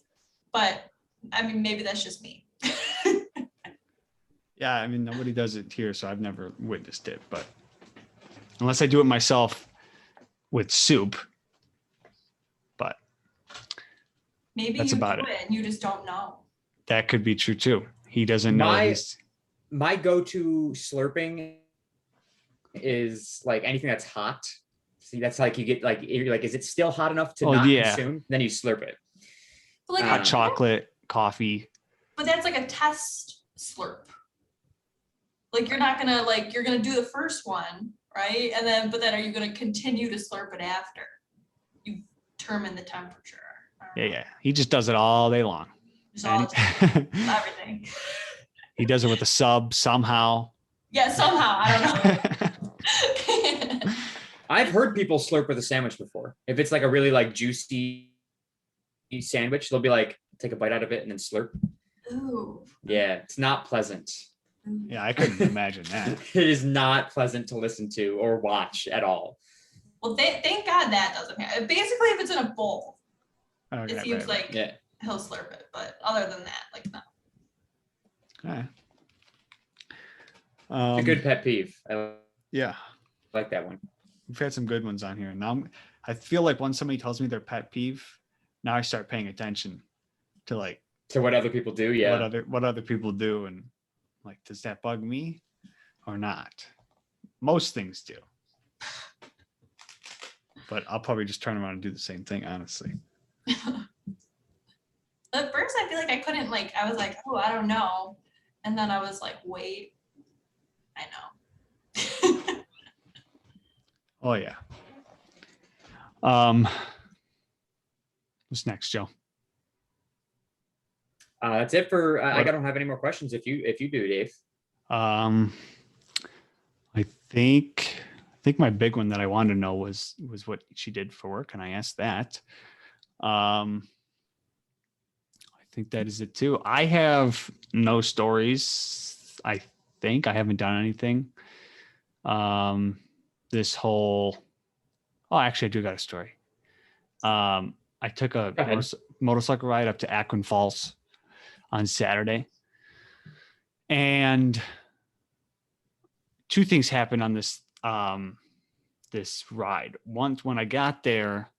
But I mean, maybe that's just me. Yeah, I mean nobody does it here, so I've never witnessed it. But unless I do it myself with soup. But maybe that's you about do it. And you just don't know. That could be true too. He doesn't know. My go-to slurping is like anything that's hot. See, that's like you get like you're like, is it still hot enough to not consume? Then you slurp it. But like hot chocolate, coffee. But that's like a test slurp. Like you're not gonna you're gonna do the first one, right? But then are you gonna continue to slurp it after? You determine the temperature. Yeah. He just does it all day long. Everything. He does it with a sub somehow. Yeah, somehow. I don't know. I've heard people slurp with a sandwich before. If it's like a really like juicy sandwich, they'll be like, take a bite out of it and then slurp. Ooh. Yeah, it's not pleasant. Yeah, I couldn't imagine that. It is not pleasant to listen to or watch at all. Well, thank God that doesn't happen. Basically, if it's in a bowl, it seems like he'll slurp it. But other than that, like no. Okay. It's a good pet peeve. I like that one. We've had some good ones on here. Now I feel like when somebody tells me their pet peeve, now I start paying attention to what other people do. Yeah. What other people do. And like, does that bug me or not? Most things do. But I'll probably just turn around and do the same thing, honestly. At first, I feel like I couldn't I was like, oh, I don't know. And then I was like, wait, I know. Oh yeah. What's next, Joe? That's it for. I don't have any more questions. If you do, Dave. I think my big one that I wanted to know was what she did for work, and I asked that. I think that is it too. I have no stories. I think I haven't done anything. this whole. Oh, actually, I do got a story. I took a Go ahead. motorcycle ride up to Akron Falls on Saturday, and two things happened on this this ride. Once when I got there,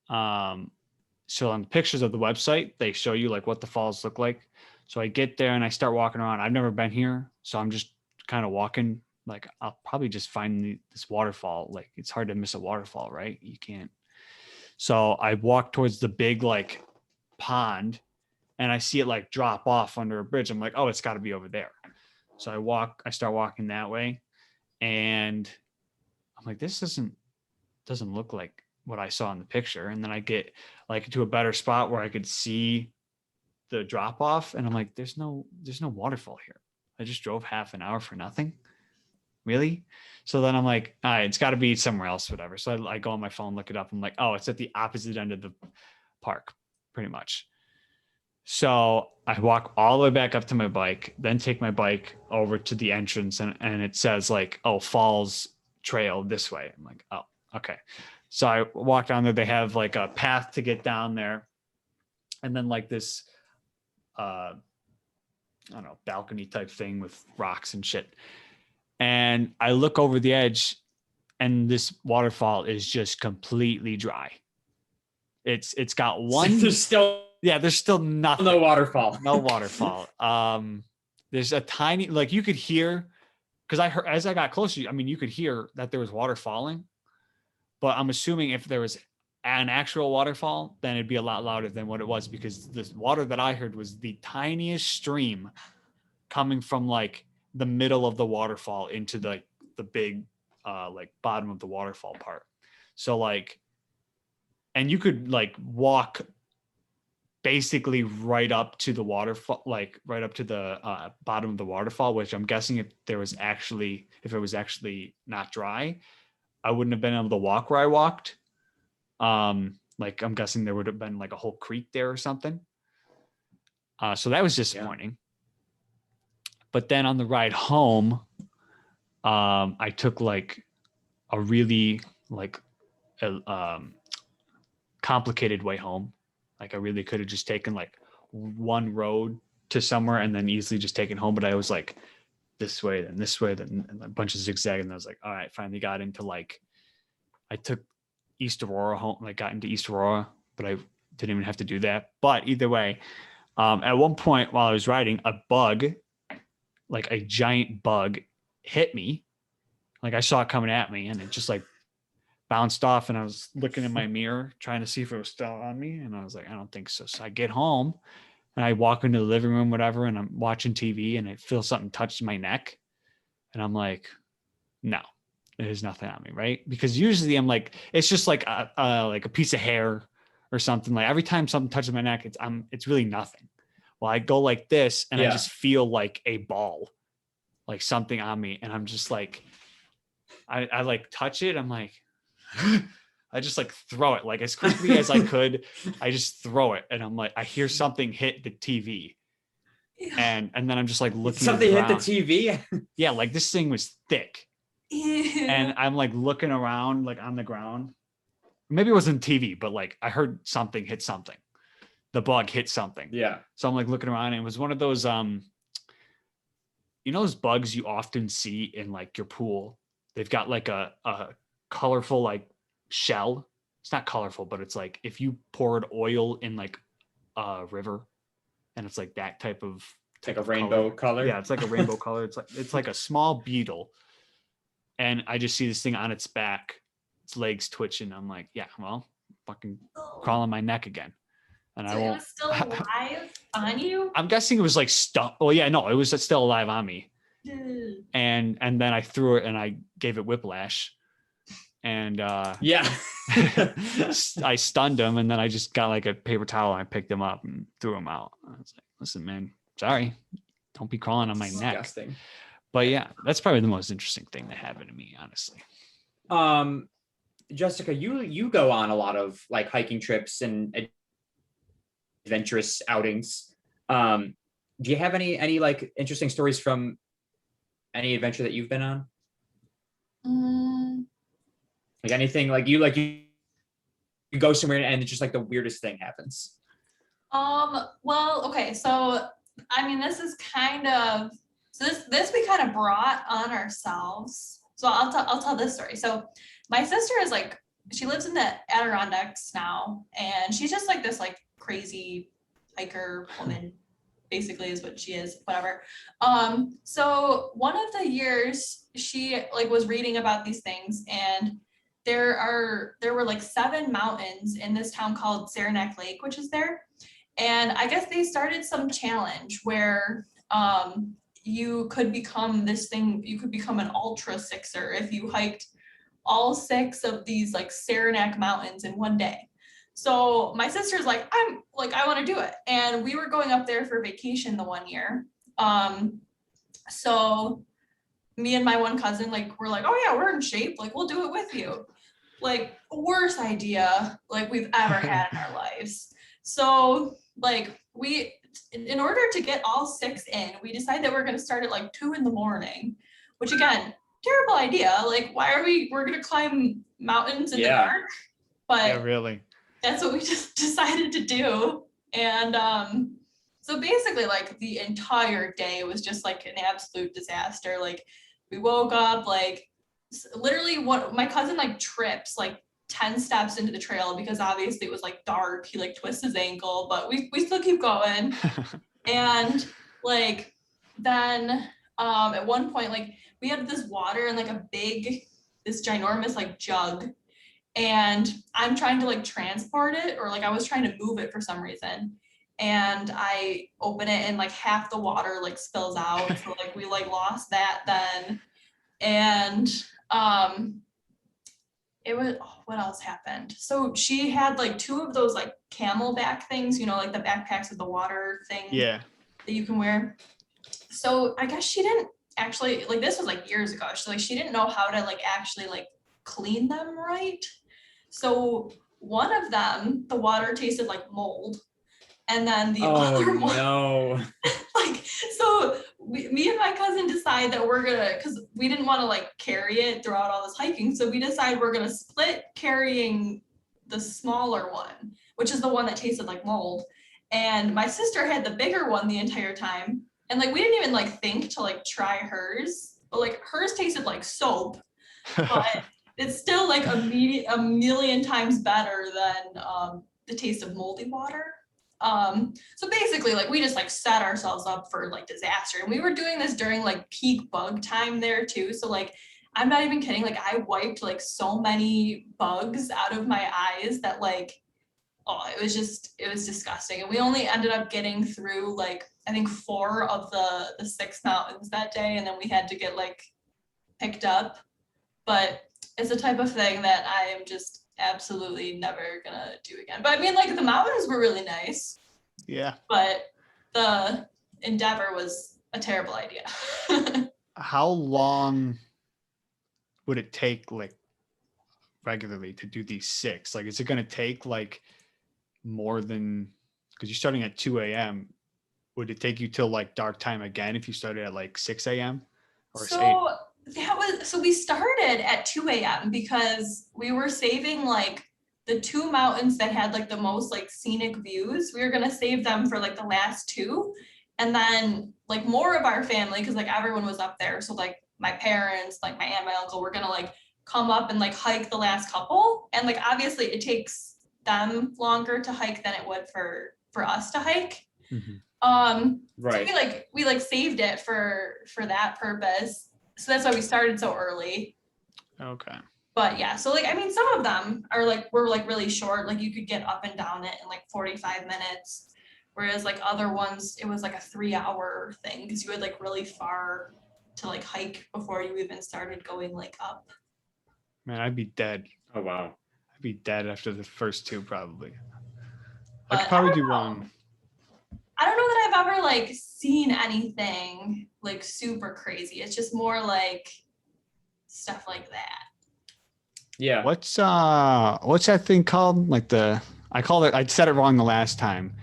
so on the pictures of the website, they show you like what the falls look like. So I get there and I start walking around. I've never been here, so I'm just kind of walking. Like I'll probably just find this waterfall. Like it's hard to miss a waterfall, right? You can't. So I walk towards the big like pond, and I see it like drop off under a bridge. I'm like, oh, it's got to be over there. So I start walking that way, and I'm like, this doesn't look like what I saw in the picture. And then I get like to a better spot where I could see the drop off, and I'm like, there's no waterfall here. I just drove half an hour for nothing. Really? So then I'm like, all right, it's got to be somewhere else, whatever. So I go on my phone, look it up. I'm like, oh, it's at the opposite end of the park, pretty much. So I walk all the way back up to my bike, then take my bike over to the entrance, and it says like, oh, Falls Trail this way. I'm like, oh, okay. So I walk down there. They have like a path to get down there, and then like this, I don't know, balcony type thing with rocks and shit. And I look over the edge, and this waterfall is just completely dry. It's got one. There's still nothing. no waterfall. No waterfall. There's a tiny, like you could hear, because I heard as I got closer. I mean, you could hear that there was water falling, but I'm assuming if there was an actual waterfall, then it'd be a lot louder than what it was, because the water that I heard was the tiniest stream coming from like the middle of the waterfall into the big like bottom of the waterfall part. So like, and you could like walk basically right up to the waterfall, like right up to the bottom of the waterfall, which I'm guessing if it was actually not dry, I wouldn't have been able to walk where I walked. Like I'm guessing there would have been like a whole creek there or something. So that was disappointing. Yeah. But then on the ride home, I took like a really like complicated way home. Like I really could have just taken like one road to somewhere and then easily just taken home. But I was like this way, then and a bunch of zigzag. And I was like, all right, finally got into like, I took East Aurora home, like got into East Aurora, but I didn't even have to do that. But either way, at one point while I was riding, a bug, like a giant bug, hit me. Like I saw it coming at me, and it just like bounced off, and I was looking in my mirror trying to see if it was still on me, and I was like, I don't think so. So I get home and I walk into the living room, whatever, and I'm watching TV, and I feel something touch my neck, and I'm like, no, there's nothing on me, right? Because usually I'm like, it's just like a piece of hair or something. Like every time something touches my neck, it's really nothing. Well, I go like this, and I just feel like a ball, like something on me, and I'm just like, I like touch it. I'm like, I just like throw it like as quickly as I could. I just throw it, and I'm like, I hear something hit the TV, and then I'm just like looking. Something hit the TV. Yeah, like this thing was thick, and I'm like looking around, like on the ground. Maybe it wasn't TV, but like I heard something hit something. The bug hit something. Yeah. So I'm like looking around, and it was one of those you know those bugs you often see in like your pool. They've got like a colorful like shell. It's not colorful, but it's like if you poured oil in like a river, and it's like that type of like a rainbow color. Yeah, it's like a rainbow color. It's like a small beetle, and I just see this thing on its back, its legs twitching. I'm like, yeah, well, fucking crawling my neck again. And so I won't. It was still alive on you? I'm guessing it was like stuck. Oh yeah, no, it was still alive on me. And then I threw it, and I gave it whiplash, and yeah, I stunned him, and then I just got like a paper towel, and I picked him up and threw him out. I was like, listen, man, sorry, don't be crawling on my disgusting neck. But yeah, that's probably the most interesting thing that happened to me, honestly. Jessica, you go on a lot of like hiking trips and adventurous outings. Do you have any like interesting stories from any adventure that you've been on? Mm, Like anything you go somewhere and it's just like the weirdest thing happens. well, okay, so I mean this is kind of so this we kind of brought on ourselves. So I'll tell this story. So my sister is like she lives in the Adirondacks now, and she's just like this like crazy hiker woman, basically is what she is, whatever. So one of the years she like was reading about these things, and there were like 7 mountains in this town called Saranac Lake, which is there. And I guess they started some challenge where you could become this thing, you could become an ultra sixer if you hiked all 6 of these like Saranac mountains in one day. So my sister's like, I'm like, I want to do it. And we were going up there for vacation the one year. So me and my one cousin, like, we're like, oh yeah, we're in shape. Like, we'll do it with you. Like, worst idea like we've ever had in our lives. So like in order to get all 6 in, we decided that we're going to start at like 2 a.m, which again, terrible idea. Like, why are we're going to climb mountains in the dark? But Yeah, really. that's what we just decided to do. And so basically like the entire day was just like an absolute disaster. Like we woke up like literally what my cousin like trips like 10 steps into the trail because obviously it was like dark. He like twists his ankle, but we still keep going. And like then at one point like we had this water in like this ginormous like jug, and I'm trying to like transport it, or like I was trying to move it for some reason, and I open it and like half the water like spills out. So like we like lost that then. And it was what else happened? So she had like 2 of those like camelback things, like the backpacks with the water thing that you can wear. So I guess she didn't actually, like, this was like years ago. She didn't know how to like actually like clean them right. So one of them, the water tasted like mold. And then the other one, no. like, so me and my cousin decide that we're gonna, because we didn't want to like carry it throughout all this hiking. So we decide we're gonna split carrying the smaller one, which is the one that tasted like mold. And my sister had the bigger one the entire time. And like, we didn't even like think to like try hers, but like hers tasted like soap, but it's still like a million times better than the taste of moldy water. So basically like we just like set ourselves up for like disaster. And we were doing this during like peak bug time there too. So like, I'm not even kidding. Like I wiped like so many bugs out of my eyes that like, oh, it was disgusting. And we only ended up getting through like, I think 4 of the 6 mountains that day. And then we had to get like picked up. But it's the type of thing that I am just absolutely never gonna do again. But I mean, like the mountains were really nice. Yeah. But the endeavor was a terrible idea. How long would it take like regularly to do these 6? Like, is it going to take like more than, because you're starting at 2 a.m. Would it take you till like dark time again if you started at like 6 a.m. or 8? So we started at 2 a.m. because we were saving like the 2 mountains that had like the most like scenic views. We were gonna save them for like the last 2. And then like more of our family, because like everyone was up there. So like my parents, like my aunt, my uncle, were gonna like come up and like hike the last couple. And like obviously it takes them longer to hike than it would for us to hike. Mm-hmm. Right. So we saved it for that purpose. So that's why we started so early. Okay. But yeah, so like, I mean, some of them were like really short. Like you could get up and down it in like 45 minutes. Whereas like other ones, it was like a 3-hour thing because you had like really far to like hike before you even started going like up. Man, I'd be dead. Oh, wow. I'd be dead after the first 2 probably. But I could probably do one. I don't know that I've ever like seen anything like super crazy. It's just more like stuff like that. Yeah. What's that thing called? Like I said it wrong the last time.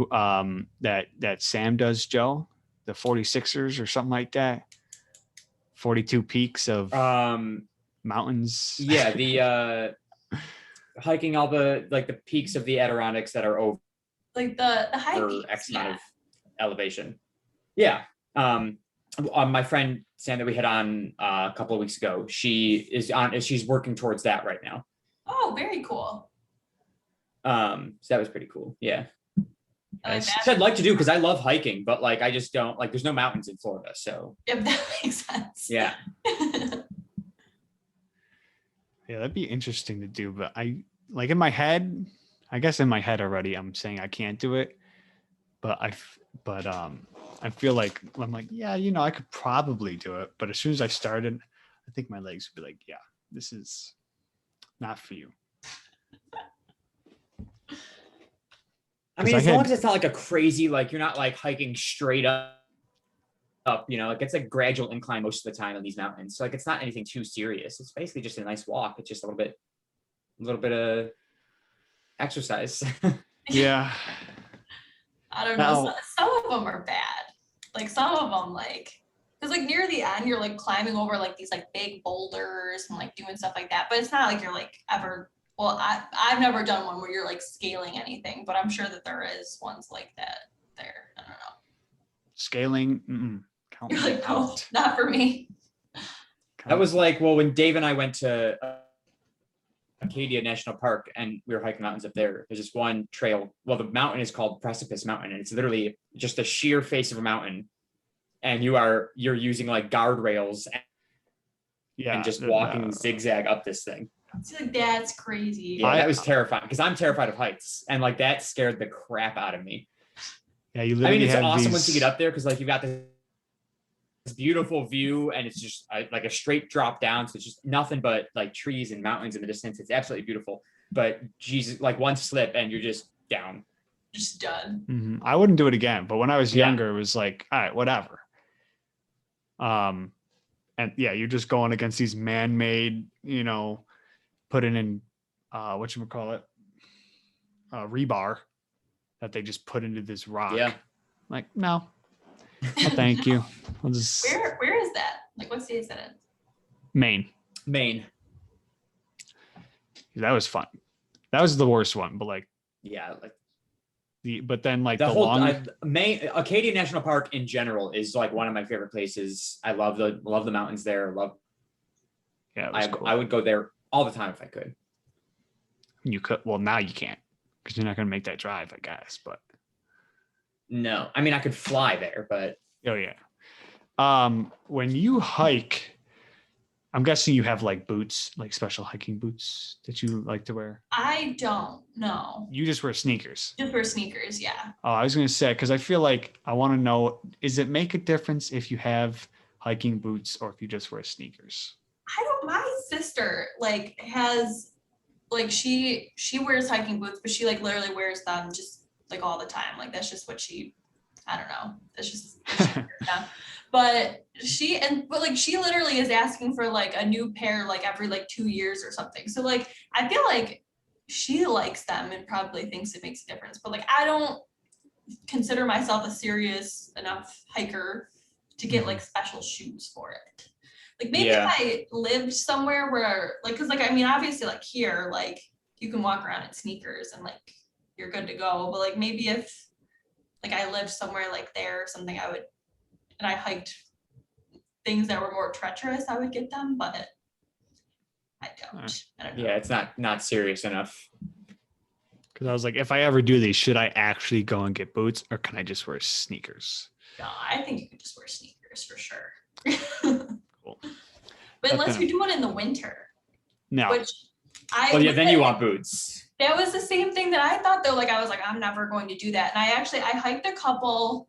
That Sam does, Joe, the 46ers or something like that. 42 peaks of mountains. Yeah, the hiking all the peaks of the Adirondacks that are over Like the high for peaks. X amount of elevation. Yeah. My friend Sam that we had on a couple of weeks ago, she's working towards that right now. Oh, very cool. So that was pretty cool. Yeah. I like Yes. that. Which I'd like to do because I love hiking, but like I just don't like there's no mountains in Florida. So If that makes sense. yeah. Yeah, that'd be interesting to do, but I like in my head, I guess in my head already, I'm saying I can't do it, but I feel like I'm like, yeah, you know, I could probably do it, but as soon as I started, I think my legs would be like, yeah, this is not for you. I mean, as long as it's not like a crazy, like you're not like hiking straight up, you know, like it's a gradual incline most of the time on these mountains. So like it's not anything too serious. It's basically just a nice walk. It's just a little bit of exercise. Yeah. I don't know. Some of them are bad. Like some of them, like, because like near the end, you're like climbing over like these like big boulders and like doing stuff like that. But it's not like you're like ever. Well, I've never done one where you're like scaling anything, but I'm sure that there is ones like that there. I don't know. Scaling. Count You're me like, no, out. not for me. That was like, well, when Dave and I went to Acadia National Park and we were hiking mountains up there, there's this one trail. Well, the mountain is called Precipice Mountain, and it's literally just a sheer face of a mountain. And you're using like guardrails and just walking zigzag up this thing. It's like that's crazy. Yeah, that was terrifying because I'm terrified of heights, and like that scared the crap out of me. Yeah, you literally. I mean, it's awesome once you get up there because like you've got this beautiful view, and it's just like a straight drop down, so it's just nothing but like trees and mountains in the distance. It's absolutely beautiful. But Jesus, like one slip and you're just down. Just done. Mm-hmm. I wouldn't do it again, but when I was younger, it was like, all right, whatever. And yeah, you're just going against these man-made, you know, putting in whatchamacallit, rebar that they just put into this rock. Yeah. Like, no, thank you. I'll just Where is that? Like what state is that in? Maine. That was fun. That was the worst one, but like yeah, like but then like the whole Maine, Acadia National Park in general is like one of my favorite places. I love the mountains there. Cool. I would go there all the time if I could. You could. Well, now you can't because you're not going to make that drive, I guess. But no, I mean I could fly there, but oh yeah. When you hike, I'm guessing you have like boots, like special hiking boots that you like to wear. I don't know. You just wear sneakers. Just wear sneakers, yeah. Oh, I was going to say, because I feel like I want to know, does it make a difference if you have hiking boots or if you just wear sneakers? My sister like has like she wears hiking boots, but she like literally wears them just like all the time. Like that's just what I don't know. That's just what she wears now. But she literally is asking for like a new pair like every like 2 years or something. So like I feel like she likes them and probably thinks it makes a difference. But like I don't consider myself a serious enough hiker to get like special shoes for it. Like maybe if I lived somewhere where like, cause like, I mean, obviously like here, like you can walk around in sneakers and like, you're good to go. But like, maybe if like I lived somewhere like there or something, and I hiked things that were more treacherous, I would get them, but I don't know. Yeah, it's not serious enough. Cause I was like, if I ever do these, should I actually go and get boots or can I just wear sneakers? No, I think you could just wear sneakers for sure. Cool. But unless you're doing it in the winter. No. Which then you want boots. That was the same thing that I thought though. Like I was like, I'm never going to do that. And I hiked a couple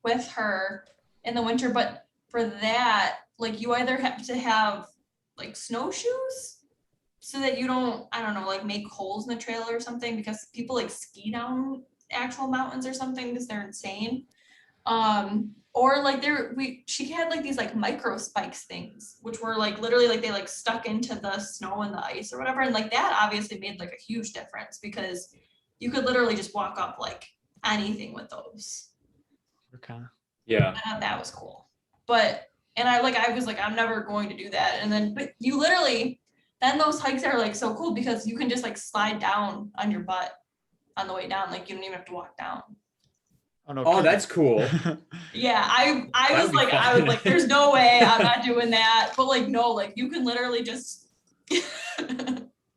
with her in the winter, but for that, like you either have to have like snowshoes so that you don't, I don't know, like make holes in the trail or something, because people like ski down actual mountains or something because they're insane. Or like she had like these like micro spikes things, which were like literally like they like stuck into the snow and the ice or whatever. And like that obviously made like a huge difference because you could literally just walk up like anything with those. Okay. Yeah. I thought that was cool. But And I was like, I'm never going to do that. And then, but you literally, then those hikes are like so cool because you can just like slide down on your butt on the way down. Like you don't even have to walk down. Oh, no Oh, kidding. that's cool. Yeah, I That was would be like, fun. there's no way I'm not doing that. But like, no, like you can literally just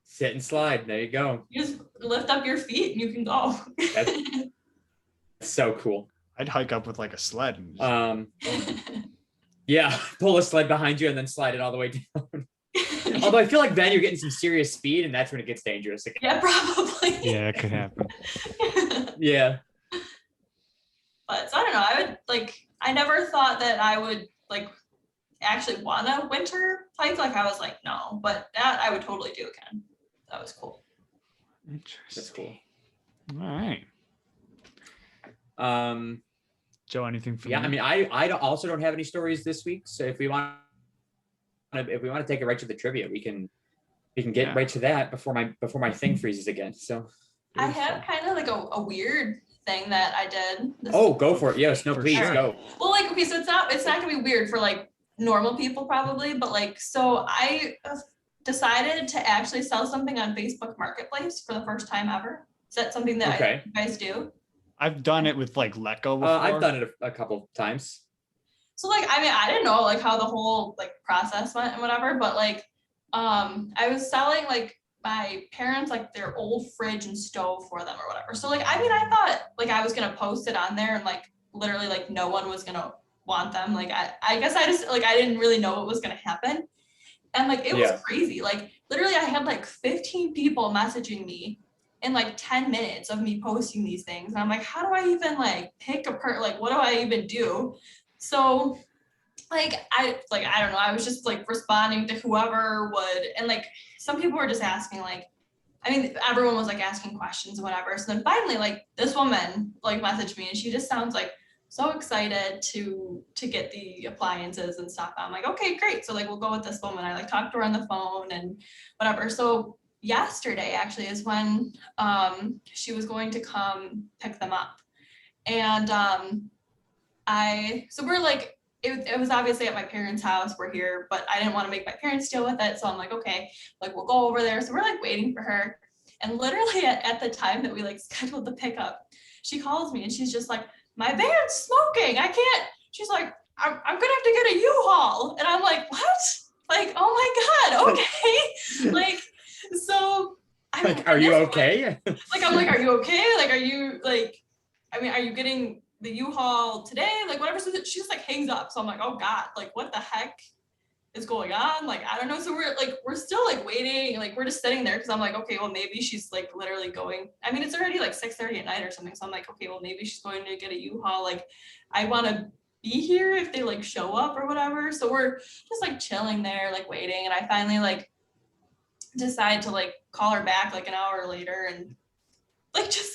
Sit and slide. There you go. you just lift up your feet and you can go. That's so cool. I'd hike up with like a sled. And just, Yeah, pull a sled behind you and then slide it all the way down. Although I feel like then you're getting some serious speed and that's when it gets dangerous again. Yeah, probably. yeah, it could happen. Yeah. But so I don't know. I would like, I never thought that I would like actually want a winter hike. Like I was like, no, but that I would totally do again. That was cool. Interesting. That's cool. All right. Joe, anything for Yeah, you? I mean, I also don't have any stories this week. So if we want to take it right to the trivia, we can get right to that before my thing freezes again. So I have kind of like a weird thing that I did. Oh, go for it. Yes, no, For please sure. go. Well, like, okay, so it's not gonna be weird for like normal people probably, but like, so I decided to actually sell something on Facebook Marketplace for the first time ever. Is that something that Okay. you guys do? I've done it with like Let Go before. I've done it a couple times. So like, I mean, I didn't know like how the whole like process went and whatever, but like, I was selling like my parents like their old fridge and stove for them or whatever. So like, I mean, I thought like I was gonna post it on there and like literally like no one was gonna want them. Like I guess I just like I didn't really know what was gonna happen. And like it was crazy. Like literally I had like 15 people messaging me in like 10 minutes of me posting these things. And I'm like, how do I even like pick like what do I even do? So like I don't know, I was just like responding to whoever would, and like some people were just asking like, I mean, everyone was like asking questions and whatever. So then finally like this woman like messaged me and she just sounds like so excited to get the appliances and stuff. I'm like, okay, great. So like we'll go with this woman. I like talked to her on the phone and whatever. So yesterday actually is when she was going to come pick them up. And so we're like, it was obviously at my parents' house. We're here, but I didn't want to make my parents deal with it. So I'm like, okay, like we'll go over there. So we're like waiting for her. And literally at the time that we like scheduled the pickup, she calls me and she's just like, my van's smoking. I can't. She's like, I'm gonna have to get a U-Haul. And I'm like, what? Like, oh my God, okay. Like, so I'm like, are you okay? Like, I'm like, are you okay? Like, are you like, I mean, are you getting the U-Haul today? Like, whatever. So she just like hangs up. So I'm like, oh God, like what the heck is going on? Like, I don't know. So we're still like waiting. Like, we're just sitting there because I'm like, okay, well, maybe she's like literally going. I mean, it's already like 6:30 at night or something. So I'm like, okay, well, maybe she's going to get a U-Haul. Like, I want to be here if they like show up or whatever. So we're just like chilling there, like waiting. And I finally like decide to like call her back like an hour later and like she's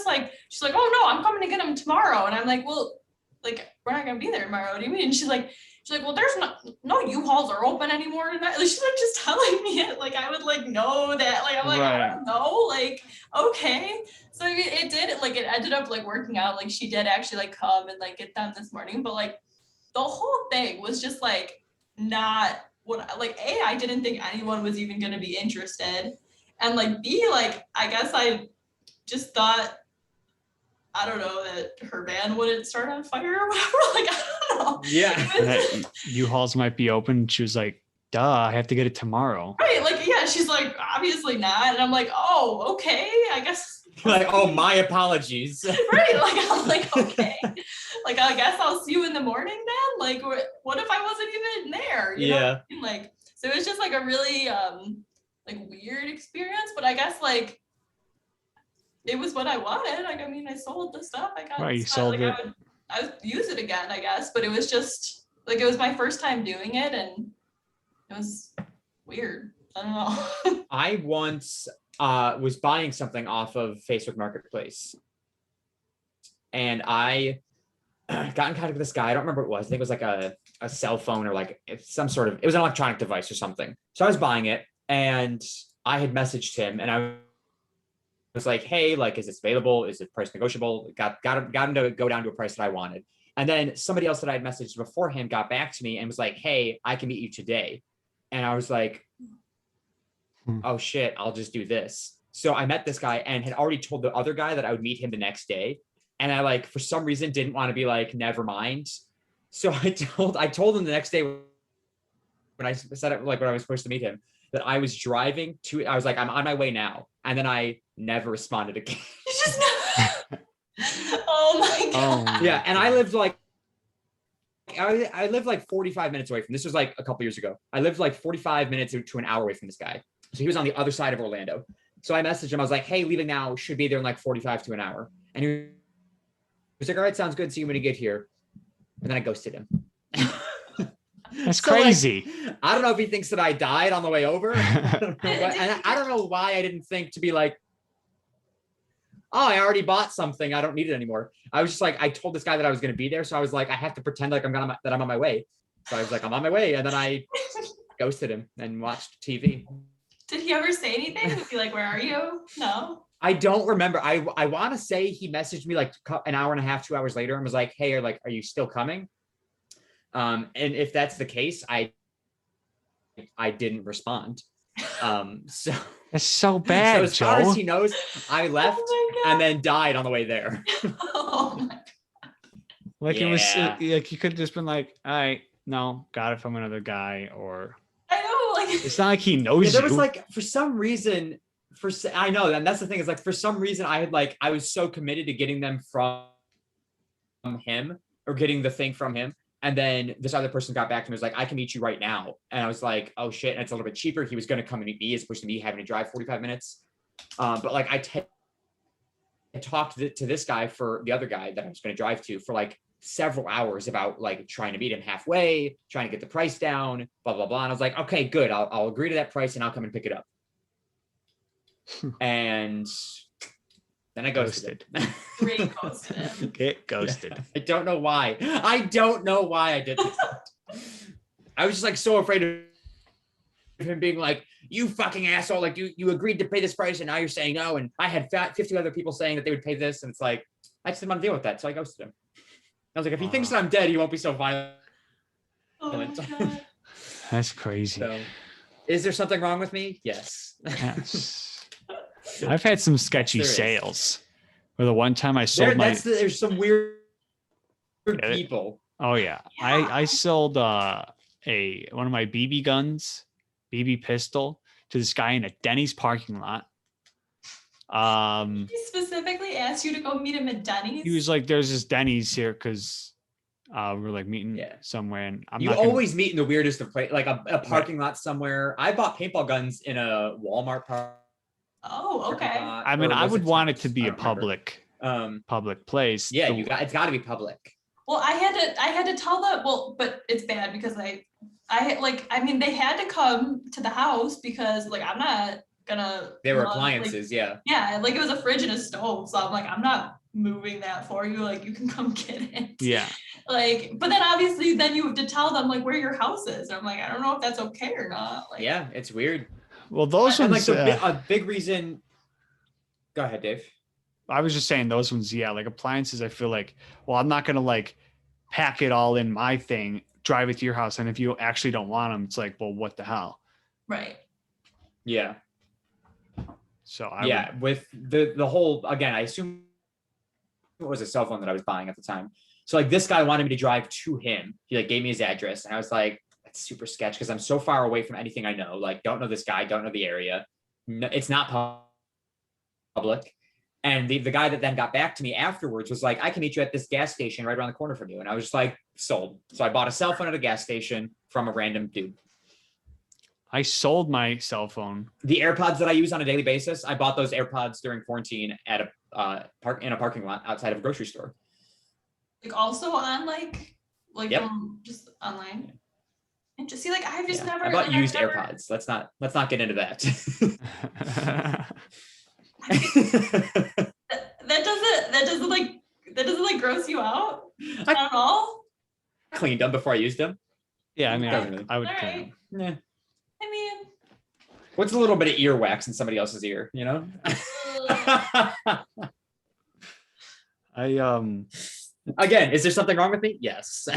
like, oh no, I'm coming to get him tomorrow. And I'm like, well, like we're not gonna be there tomorrow. What do you mean? And she's like, well, there's no U-Hauls are open anymore tonight. Like she's like just telling me it. Like I would like know that. Like I'm like, right. I don't know. Like, okay. So it did like it ended up like working out. Like she did actually like come and like get them this morning. But like the whole thing was just like not what like I didn't think anyone was even gonna be interested. And like B, like I guess I just thought, I don't know, that her van wouldn't start on fire or whatever. Like, I don't know. Yeah. U-Hauls might be open. She was like, duh, I have to get it tomorrow. Right. Like, yeah, she's like, obviously not. And I'm like, oh, okay, I guess. Like, oh, my apologies. Right. Like, I'm like, okay. Like, I guess I'll see you in the morning then. Like, what if I wasn't even there? You know? Like, so it was just like a really like weird experience. But I guess like, it was what I wanted. Like, I mean, I sold the stuff. I got right, you stuff. sold like, it. I would use it again, I guess. But it was just like it was my first time doing it, and it was weird. I don't know. I once was buying something off of Facebook Marketplace, and I got in contact with this guy. I don't remember what it was. I think it was like a cell phone or like some sort of. It was an electronic device or something. So I was buying it, and I had messaged him, and I was like, hey, like, is this available? Is it price negotiable? Got him to go down to a price that I wanted. And then somebody else that I had messaged before him got back to me and was like, hey, I can meet you today. And I was like, oh shit, I'll just do this. So I met this guy and had already told the other guy that I would meet him the next day. And I like, for some reason, didn't want to be like, never mind. So I told him the next day when I said it, like when I was supposed to meet him, that I was driving to, I was like, I'm on my way now. And then I never responded again. You just oh my God. Yeah. And I lived like, I lived like 45 minutes away from this. Was like a couple years ago. I lived like 45 minutes to an hour away from this guy. So he was on the other side of Orlando. So I messaged him. I was like, hey, leaving now, should be there in like 45 to an hour. And he was like, all right, sounds good. See you when you get here. And then I ghosted him. That's crazy. Like, I don't know if he thinks that I died on the way over. And I don't know why I didn't think to be like, oh, I already bought something. I don't need it anymore. I was just like, I told this guy that I was going to be there. So I was like, I have to pretend like I'm on my way. So I was like, I'm on my way. And then I ghosted him and watched TV. Did he ever say anything? Was he like, where are you? No. I don't remember. I want to say he messaged me like an hour and a half, 2 hours later and was like, hey, are you still coming? And if that's the case, I didn't respond. So that's so bad. So as Joe. far as he knows, I left and then died on the way there. Oh my God. Like it was like you could have just been like, all right, no, got it from another guy, or I know, like it's not like he knows there you. was like for some reason, I know, and that's the thing is like for some reason I was so committed to getting them from him or getting the thing from him. And then this other person got back to me and was like, I can meet you right now. And I was like, oh shit. And it's a little bit cheaper. He was going to come and meet me as opposed to me having to drive 45 minutes. But like I talked to this guy, for the other guy that I was going to drive to, for like several hours about like trying to meet him halfway, trying to get the price down, blah, blah, blah. And I was like, okay, good. I'll agree to that price and I'll come and pick it up. And then I ghosted. Get ghosted. I don't know why. I did that. I was just like so afraid of him being like, you fucking asshole. Like you agreed to pay this price and now you're saying no. And I had 50 other people saying that they would pay this. And it's like, I just didn't want to deal with that. So I ghosted him. I was like, if he thinks that I'm dead, he won't be so violent. Oh my God. That's crazy. So, is there something wrong with me? Yes. Yes. I've had some sketchy sales. Where the one time I sold there's some weird people. Oh yeah. I sold one of my BB pistol, to this guy in a Denny's parking lot. He specifically asked you to go meet him at Denny's. He was like, there's this Denny's here because we're like meeting somewhere, and I'm always meet in the weirdest of places, like a parking lot somewhere. I bought paintball guns in a Walmart park. Oh, okay. I mean, I would want it to be a public place. Yeah, it's got to be public. Well, I had to tell them. Well, but it's bad because they had to come to the house because like I'm not gonna. They were appliances, yeah. Yeah, like it was a fridge and a stove, so I'm like, I'm not moving that for you. Like you can come get it. Yeah. Like, but then obviously then you have to tell them like where your house is. And I'm like, I don't know if that's okay or not. Like, yeah, it's weird. Well, those ones, like a big reason. Go ahead, Dave. I was just saying those ones, yeah, like appliances. I feel like, well, I'm not gonna like pack it all in my thing, drive it to your house, and if you actually don't want them, it's like, well, what the hell? Right. Yeah. So with the whole, again, I assume it was a cell phone that I was buying at the time. So like this guy wanted me to drive to him. He like gave me his address, and I was like, that's super sketch because I'm so far away from anything I know. Like, don't know this guy, don't know the area. No, it's not public. And the guy that then got back to me afterwards was like, I can meet you at this gas station right around the corner from you. And I was just like, sold. So I bought a cell phone at a gas station from a random dude. I sold my cell phone. The AirPods that I use on a daily basis, I bought those AirPods during quarantine at a parking lot outside of a grocery store. Like also on like yep. Just online. And just see, like I've just never. I bought used AirPods. Let's not get into that. that doesn't like gross you out at all. Cleaned them before I used them. Yeah, I mean, really. I would clean them. Yeah. I mean, what's a little bit of earwax in somebody else's ear, you know? Again, is there something wrong with me? Yes.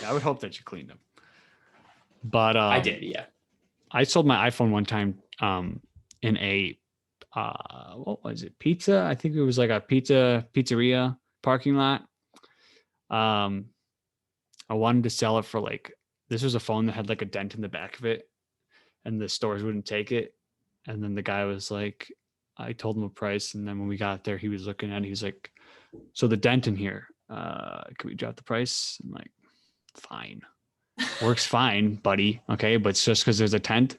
I would hope that you cleaned them. But I did, yeah. I sold my iPhone one time in a what was it? Pizza? I think it was like a pizzeria parking lot. I wanted to sell it for like, this was a phone that had like a dent in the back of it, and the stores wouldn't take it. And then the guy was like, I told him a price, and then when we got there, he was looking at it, he was like, so the dent in here, can we drop the price? I'm like, fine. Works fine, buddy. Okay, but it's just because there's a dent.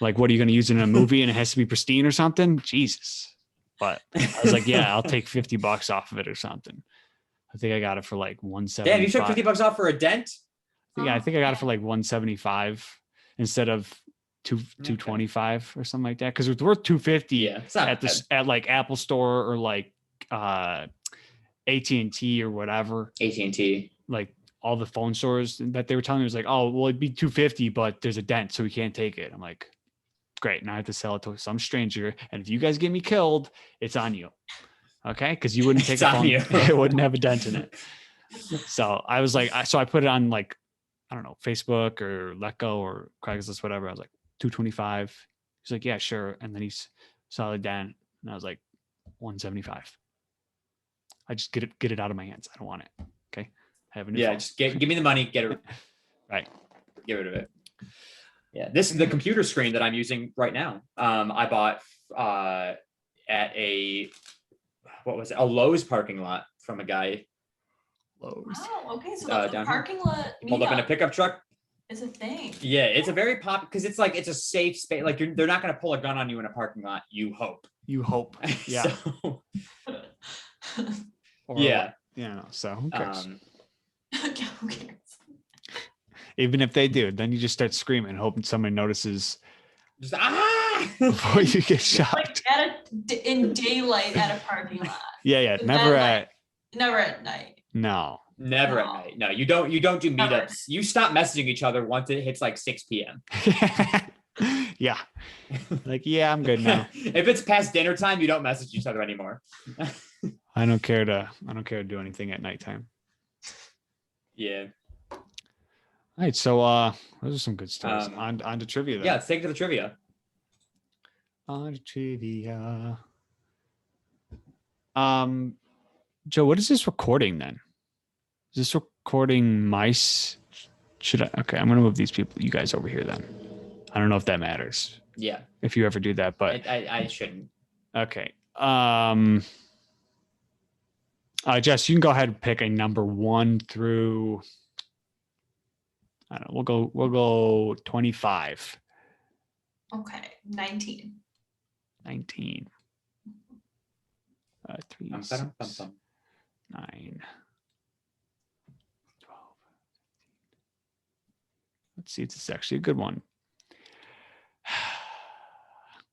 Like, what are you going to use in a movie and it has to be pristine or something? Jesus. But I was like, yeah, I'll take $50 off of it or something. I think I got it for like 175. Damn, you took $50 off for a dent? Yeah, I think I got it for like 175 instead of 225 or something like that. Because it's worth 250 Yeah, it's not bad. at like Apple Store or like AT&T or whatever. AT&T. Like all the phone stores that they were telling me was like, oh, well, it'd be 250, but there's a dent, so we can't take it. I'm like, great. Now I have to sell it to some stranger. And if you guys get me killed, it's on you. Okay. Cause you wouldn't take It's a on phone. you. It wouldn't have a dent in it. So I was like, so I put it on like, I don't know, Facebook or Letgo or Craigslist, whatever. I was like 225. He's like, yeah, sure. And then he saw the dent and I was like 175. I just get it out of my hands. I don't want it. Okay. I have a new phone. Just give me the money, get it. Right. Get rid of it. Yeah, this is the computer screen that I'm using right now. I bought at a Lowe's parking lot from a guy. Lowe's. Wow, okay, so the down parking lot Pulled up in a pickup truck. is a thing. Yeah, it's a very because it's like it's a safe space. Like they're not going to pull a gun on you in a parking lot. You hope. You hope. Yeah. So, Or, yeah. Yeah. So who cares? Yeah, who cares? Even if they do, then you just start screaming, hoping somebody notices Just before you get shot. Like in daylight at a parking lot. Yeah. But Never then, at. Never at night. No. Never at night. No, you don't do Never. meetups. You stop messaging each other once it hits like 6 p.m. Yeah. Like, yeah, I'm good now. If it's past dinner time, you don't message each other anymore. I don't care to do anything at nighttime. Yeah. All right. So those are some good stories. On to trivia then. Yeah, let's take it to the trivia. On to trivia. Joe, what is this recording then? Is this recording mice? Should I? Okay, I'm gonna move these people, you guys over here then. I don't know if that matters. Yeah. If you ever do that, but I shouldn't. okay. Jess, you can go ahead and pick a number 1 through. I don't know. We'll go 25. Okay, 19. 19. 3, Bum, 6, bum, bum, bum. 9, 12. Let's see if this is actually a good one.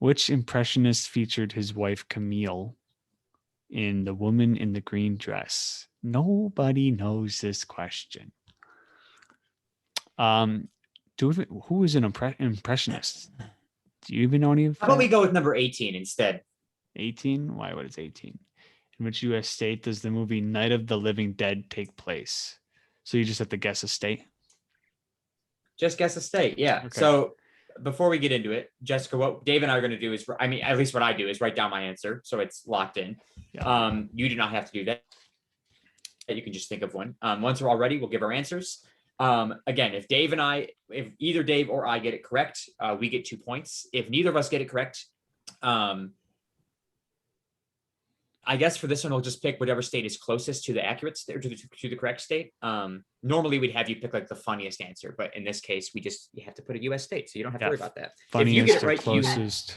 Which impressionist featured his wife Camille in The Woman in the Green Dress? Nobody knows this question. Who is an impressionist? Do you even know any of How about that? we go with number 18 instead? 18? Why? What is 18? In which U.S. state does the movie Night of the Living Dead take place? So you just have to guess a state? Just guess a state. Yeah. Okay. So before we get into it, Jessica, what Dave and I are going to do is, at least what I do is write down my answer. So it's locked in. Yeah. You do not have to do that. You can just think of one. Once we're all ready, we'll give our answers. Again, if either Dave or I get it correct, we get 2 points. If neither of us get it correct, I guess for this one, we'll just pick whatever state is closest to the accurate state or to the correct state. Normally we'd have you pick like the funniest answer, but in this case, you have to put a U.S. state, so you don't have to worry about that. Funniest if you get it or right, closest.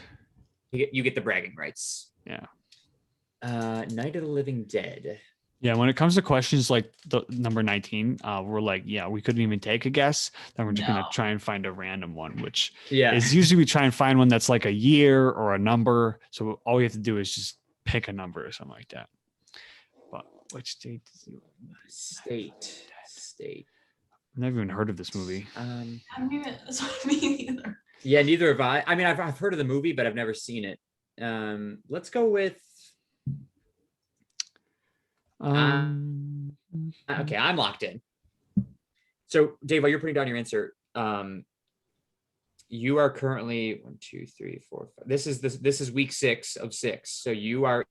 you get the bragging rights. Yeah. Night of the Living Dead. Yeah, when it comes to questions like the number 19, we're like, yeah, we couldn't even take a guess. Then we're just going to try and find a random one, which is usually we try and find one that's like a year or a number. So all we have to do is just pick a number or something like that. But which state does he? State. I've never even heard of this movie. I mean, that's what I mean either. Yeah, neither have I. I mean, I've heard of the movie, but I've never seen it. Let's go with Okay, I'm locked in. So, Dave, while you're putting down your answer, you are currently 1, 2, 3, 4, 5. This is week 6 of 6. So you are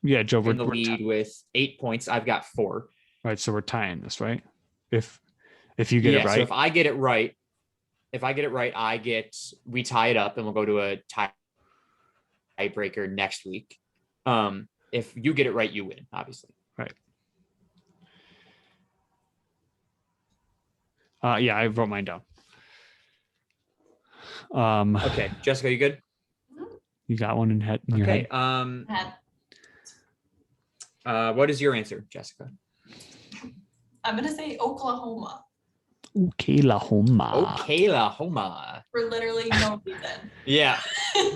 Joe, in the lead with 8 points. I've got 4. Right, so we're tying this, right? If you get it right. So if I get it right, we tie it up and we'll go to a tiebreaker next week. If you get it right, you win, obviously. Right. I wrote mine down. Okay, Jessica, you good? You got one in your head? What is your answer, Jessica? I'm gonna say Oklahoma. Oklahoma. For literally no reason. Yeah.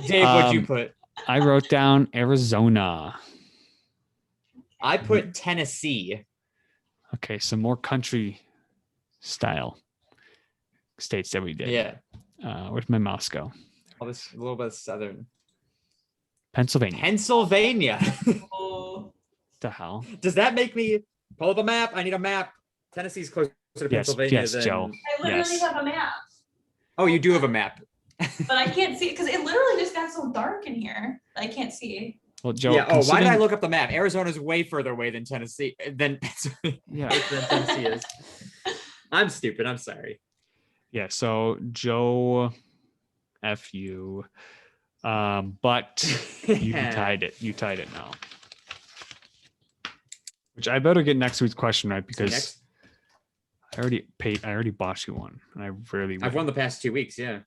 Dave, what'd you put? I wrote down Arizona. I put Tennessee. Okay, some more country style states that we did. Yeah. Where's my mouse go? All this a little bit southern. Pennsylvania. Oh. The hell? Does that make me pull up a map? I need a map. Tennessee's closer to Pennsylvania yes, than... Joe. I literally have a map, Oh, you do have a map. but I can't see because it literally just got so dark in here. I can't see. Well, Joe. Yeah. Oh, why did I look up the map? Arizona's way further away than Tennessee. Than Tennessee is. I'm stupid. I'm sorry. Yeah. So Joe, F you. But you tied it. You tied it now. Which I better get next week's question right because I already bought you one, and I rarely. I've won the past 2 weeks. Yeah.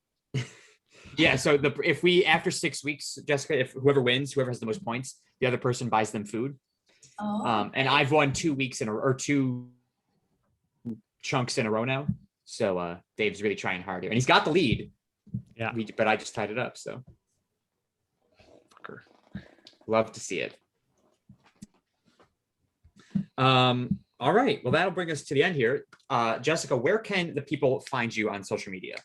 Yeah. So if we after 6 weeks, Jessica, if whoever wins, whoever has the most points, the other person buys them food. Oh. And I've won 2 weeks or 2 chunks in a row now. So Dave's really trying hard here, and he's got the lead. Yeah. But I just tied it up. So. Fucker. Love to see it. All right. Well, that'll bring us to the end here. Jessica, where can the people find you on social media?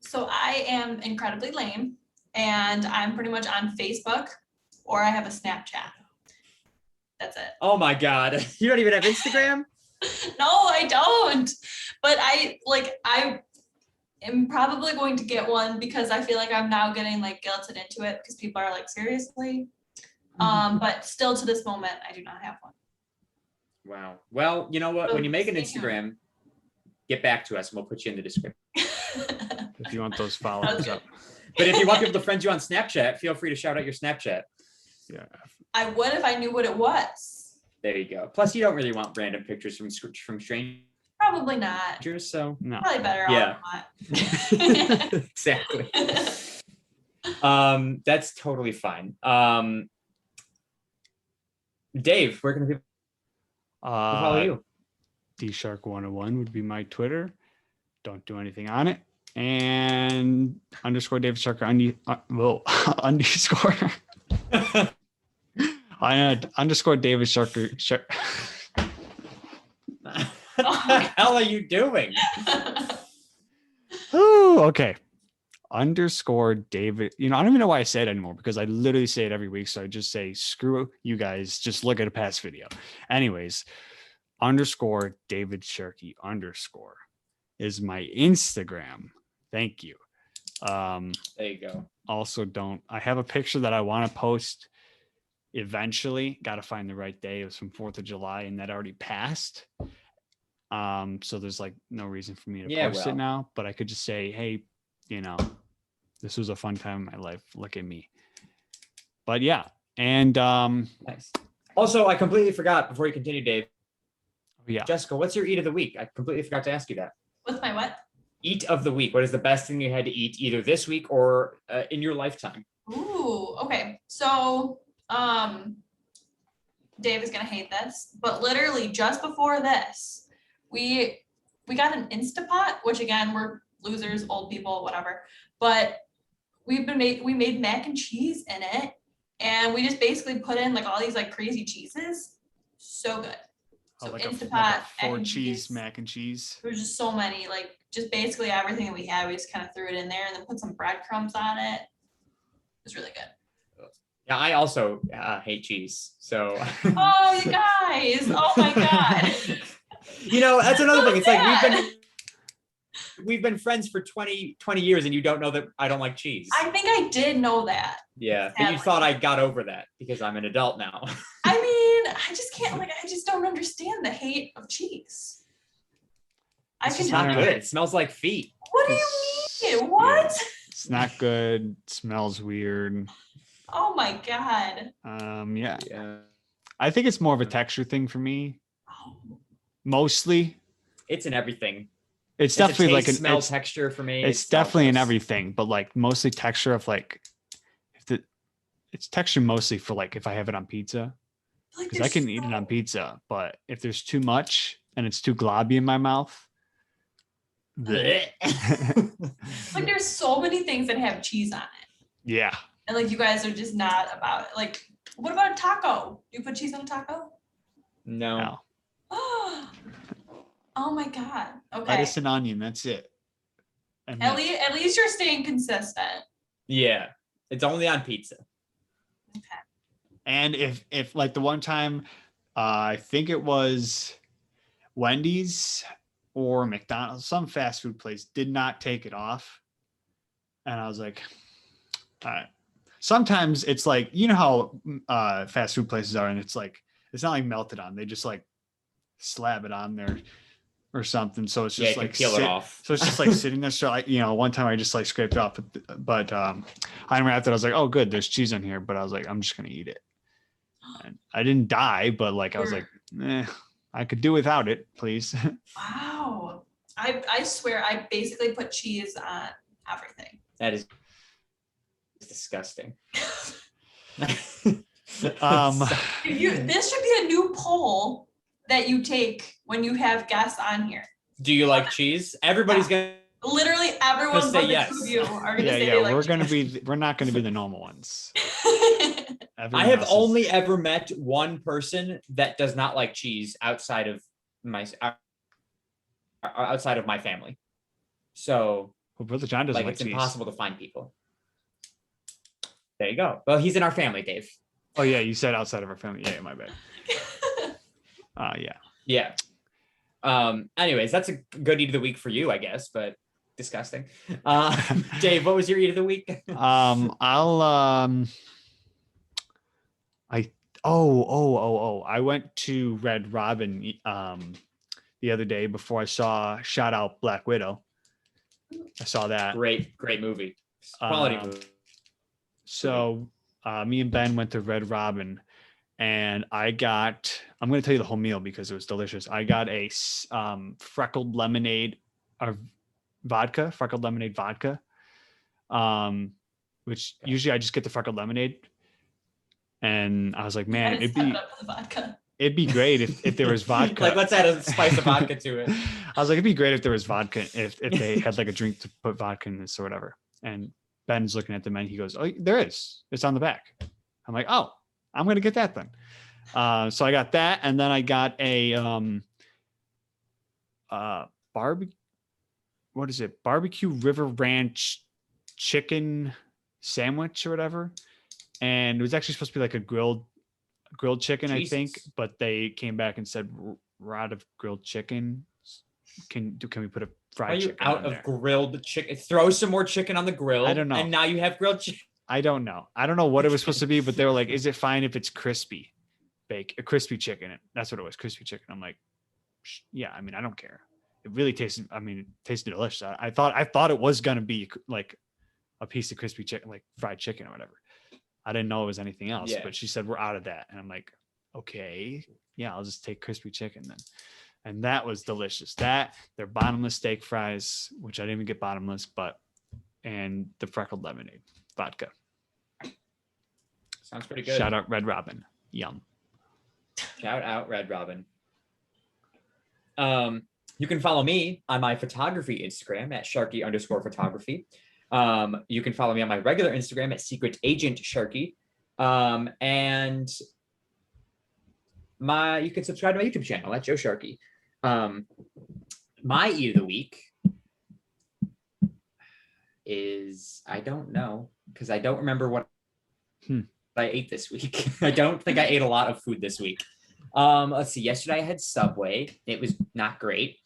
So I am incredibly lame, and I'm pretty much on Facebook, or I have a Snapchat. That's it. Oh my God. You don't even have Instagram? No, I don't. But I am probably going to get one because I feel like I'm now getting like guilted into it because people are like, seriously? But still to this moment, I do not have one. Wow. Well, you know what? So when you make an stay Instagram, tuned. get back to us and we'll put you in the description. If you want those follow-ups up. But if you want people to friend you on Snapchat, feel free to shout out your Snapchat. Yeah. I would if I knew what it was. There you go. Plus, you don't really want random pictures from strangers, Probably not. so No. Probably better Yeah. off not. exactly. That's totally fine. Dave, where can people follow you? DShark101 would be my Twitter. Don't do anything on it. And _ David Sharker underscore. I had _ David Sharker. What the hell are you doing? Oh, okay. _ David. I don't even know why I say it anymore because I literally say it every week. So I just say, screw you guys. Just look at a past video. Anyways, _ David Sharkey _ is my Instagram. Thank you. There you go. Also, I have a picture that I want to post eventually. Got to find the right day. It was from 4th of July and that already passed. So there's like no reason for me to post it now, but I could just say, hey, this was a fun time in my life. Look at me. But yeah. And Nice. Also, I completely forgot before you continue, Dave. Yeah. Jessica, what's your eat of the week? I completely forgot to ask you that. What's my what? Eat of the week. What is the best thing you had to eat either this week or in your lifetime? Ooh, okay. So, Dave is gonna hate this, but literally just before this, we got an Instapot, which again, we're losers, old people, whatever. But we made mac and cheese in it, and we just basically put in like all these like crazy cheeses. So good. So like Instapot, a mac 4 and cheese mac and cheese. There was just so many, like just basically everything that we had, we just kind of threw it in there and then put some breadcrumbs on it. It was really good. Yeah, I also hate cheese. So. Oh, you guys! Oh my god! You know, that's another So thing. It's like sad. we've been friends for 20 years, and you don't know that I don't like cheese. I think I did know that. Yeah, but you Sadly. thought I got over that because I'm an adult now. I mean, I just can't, like, I just don't understand the hate of cheese. It's just I not don't good. know. It smells like feet. What do you mean? What? Yeah, it's not good. Smells weird. Oh my god. Yeah. Yeah. I think it's more of a texture thing for me. Oh, Mostly. It's in everything. It's It's a definitely like taste, an smell, it's, texture for me. it's all definitely in gross. everything, but like mostly texture of like if the it's texture mostly for like if I have it on pizza. like Because I can eat it on pizza, but if there's too much and it's too globby in my mouth, bleh. like there's so many things that have cheese on it. Yeah. And like you guys are just not about it. Like, what about a taco? Do you put cheese on a taco? No. No. Oh my god. Okay. Lettuce and onion, that's it. And At then- least you're staying consistent. Yeah. It's only on pizza. Okay. And if like the one time, I think it was Wendy's or McDonald's, some fast food place did not take it off. And I was like, all right. Sometimes it's like, you know how fast food places are, and it's like, it's not like melted on. They just like slab it on there or something. So it's Yeah, just you can like peel it off. So it's just like sitting there. So I, one time I just like scraped it off, but I unwrapped it. I was like, oh, good, there's cheese on here. But I was like, I'm just gonna eat it. And I didn't die, but like I was like, I could do without it, please. Wow. I swear I basically put cheese on everything. That is disgusting. This should be a new poll that you take when you have guests on here. Do you like cheese? Everybody's gonna Literally everyone Say but the yes. two of you are gonna Yeah, say yeah, they like we're not gonna be the normal ones. cheese. Everyone I have else is- only ever met one person that does not like cheese outside of my family. So Well, Brother John doesn't like like it's cheese. impossible to find people. There you go. Well, he's in our family, Dave. Oh yeah, you said outside of our family. Yeah, my bad. Yeah. Yeah. Anyways, that's a good eat of the week for you, I guess, but disgusting. Dave, what was your eat of the week? I went to Red Robin the other day before I saw Shout Out Black Widow. I saw that. Great movie. Quality movie. So me and Ben went to Red Robin, and I'm going to tell you the whole meal because it was delicious. I got a freckled lemonade vodka, which usually I just get the freckled lemonade. And I was like, man, it'd be great if there was vodka. Like, let's add a spice of vodka to it. I was like, it'd be great if there was vodka, if they had like a drink to put vodka in this or whatever. And Ben's looking at the menu. He goes, oh, there is. It's on the back. I'm like, oh, I'm going to get that then. So I got that. And then I got a barbecue river ranch chicken sandwich or whatever. And it was actually supposed to be like a grilled chicken, Jesus. I think, but they came back and said, we're out of grilled chicken. Can we put a fried Are you chicken out on of there? grilled chicken? Throw some more chicken on the grill. I don't know. And now you have grilled chicken. I don't know what it was supposed to be, but they were like, is it fine if it's crispy crispy chicken? That's what it was, crispy chicken. I'm like, yeah, I mean, I don't care. It really tasted delicious. I thought it was going to be like a piece of crispy chicken, like fried chicken or whatever. I didn't know it was anything else, Yeah. but she said, we're out of that. And I'm like, okay, yeah, I'll just take crispy chicken then. And that was delicious. Their bottomless steak fries, which I didn't even get bottomless, and the freckled lemonade vodka. Sounds pretty good. Shout out Red Robin. Yum. Shout out Red Robin. You can follow me on my photography Instagram at Sharky_photography. You can follow me on my regular Instagram at Secret Agent Sharky. And you can subscribe to my YouTube channel at Joe Sharky. My eat of the week is, I don't know, because I don't remember what I ate this week. I don't think I ate a lot of food this week. Let's see. Yesterday I had Subway. It was not great.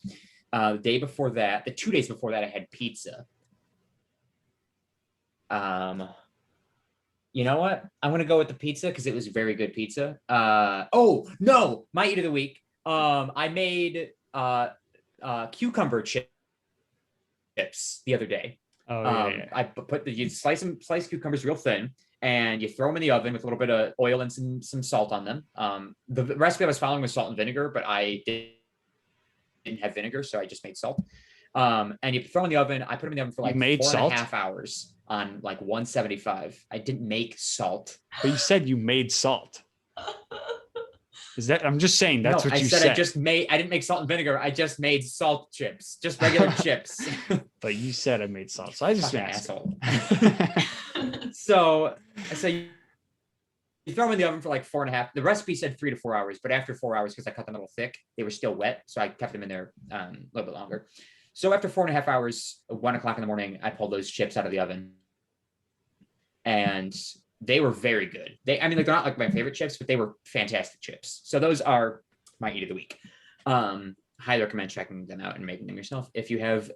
The 2 days before that, I had pizza. You know what? I'm gonna go with the pizza because it was very good pizza. Oh no, my eat of the week. I made cucumber chips the other day. I put you slice cucumbers real thin, and you throw them in the oven with a little bit of oil and some salt on them. The recipe I was following was salt and vinegar, but I didn't have vinegar, so I just made salt. And you throw them in the oven. I put them in the oven for like 4.5 hours on like 175. I didn't make salt. But you said you made salt. Is that? I'm just saying that's what you said. I didn't make salt and vinegar. I just made salt chips, just regular chips. But you said I made salt, so I just asshole. So you throw them in the oven for like 4.5. The recipe said 3 to 4 hours, but after 4 hours, because I cut them a little thick, they were still wet, so I kept them in there a little bit longer. So after 4.5 hours, 1 o'clock in the morning, I pulled those chips out of the oven, and they were very good. They're not like my favorite chips, but they were fantastic chips. So those are my eat of the week. Highly recommend checking them out and making them yourself if you have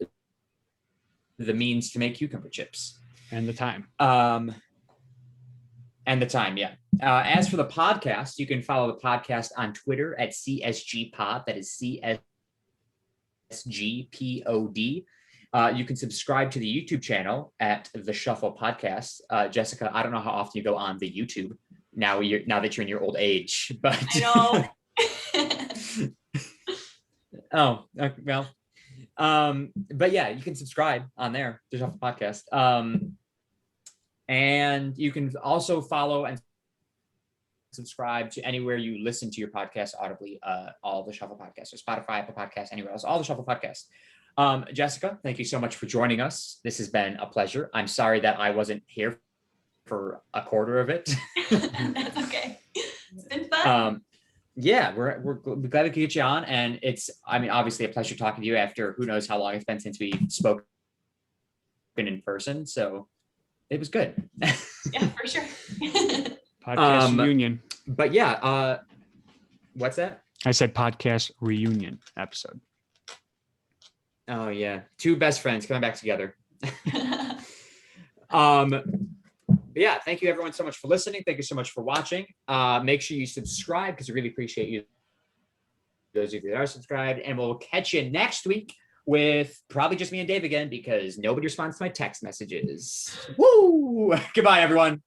the means to make cucumber chips. And the time. Yeah. As for the podcast, you can follow the podcast on Twitter at CSGPod. That is CSGPOD. You can subscribe to the YouTube channel at The Shuffle Podcast. Jessica, I don't know how often you go on the YouTube now that you're in your old age, but I know. But yeah, you can subscribe on there, The Shuffle Podcast. And you can also follow and subscribe to anywhere you listen to your podcast audibly, all the Shuffle Podcasts, or Spotify, Apple Podcasts, anywhere else, all the Shuffle Podcasts. Jessica, thank you so much for joining us. This has been a pleasure. I'm sorry that I wasn't here for a quarter of it. That's okay. It's been fun. Yeah, we're glad we could get you on, and it's obviously a pleasure talking to you after who knows how long it's been since we spoke in person. So it was good. Yeah, for sure. Podcast reunion. But yeah, what's that? I said podcast reunion episode. Oh yeah, 2 best friends coming back together. Yeah, thank you everyone so much for listening. Thank you so much for watching. Make sure you subscribe because we really appreciate you, those of you that are subscribed, and we'll catch you next week with probably just me and Dave again because nobody responds to my text messages. Woo! Goodbye, everyone.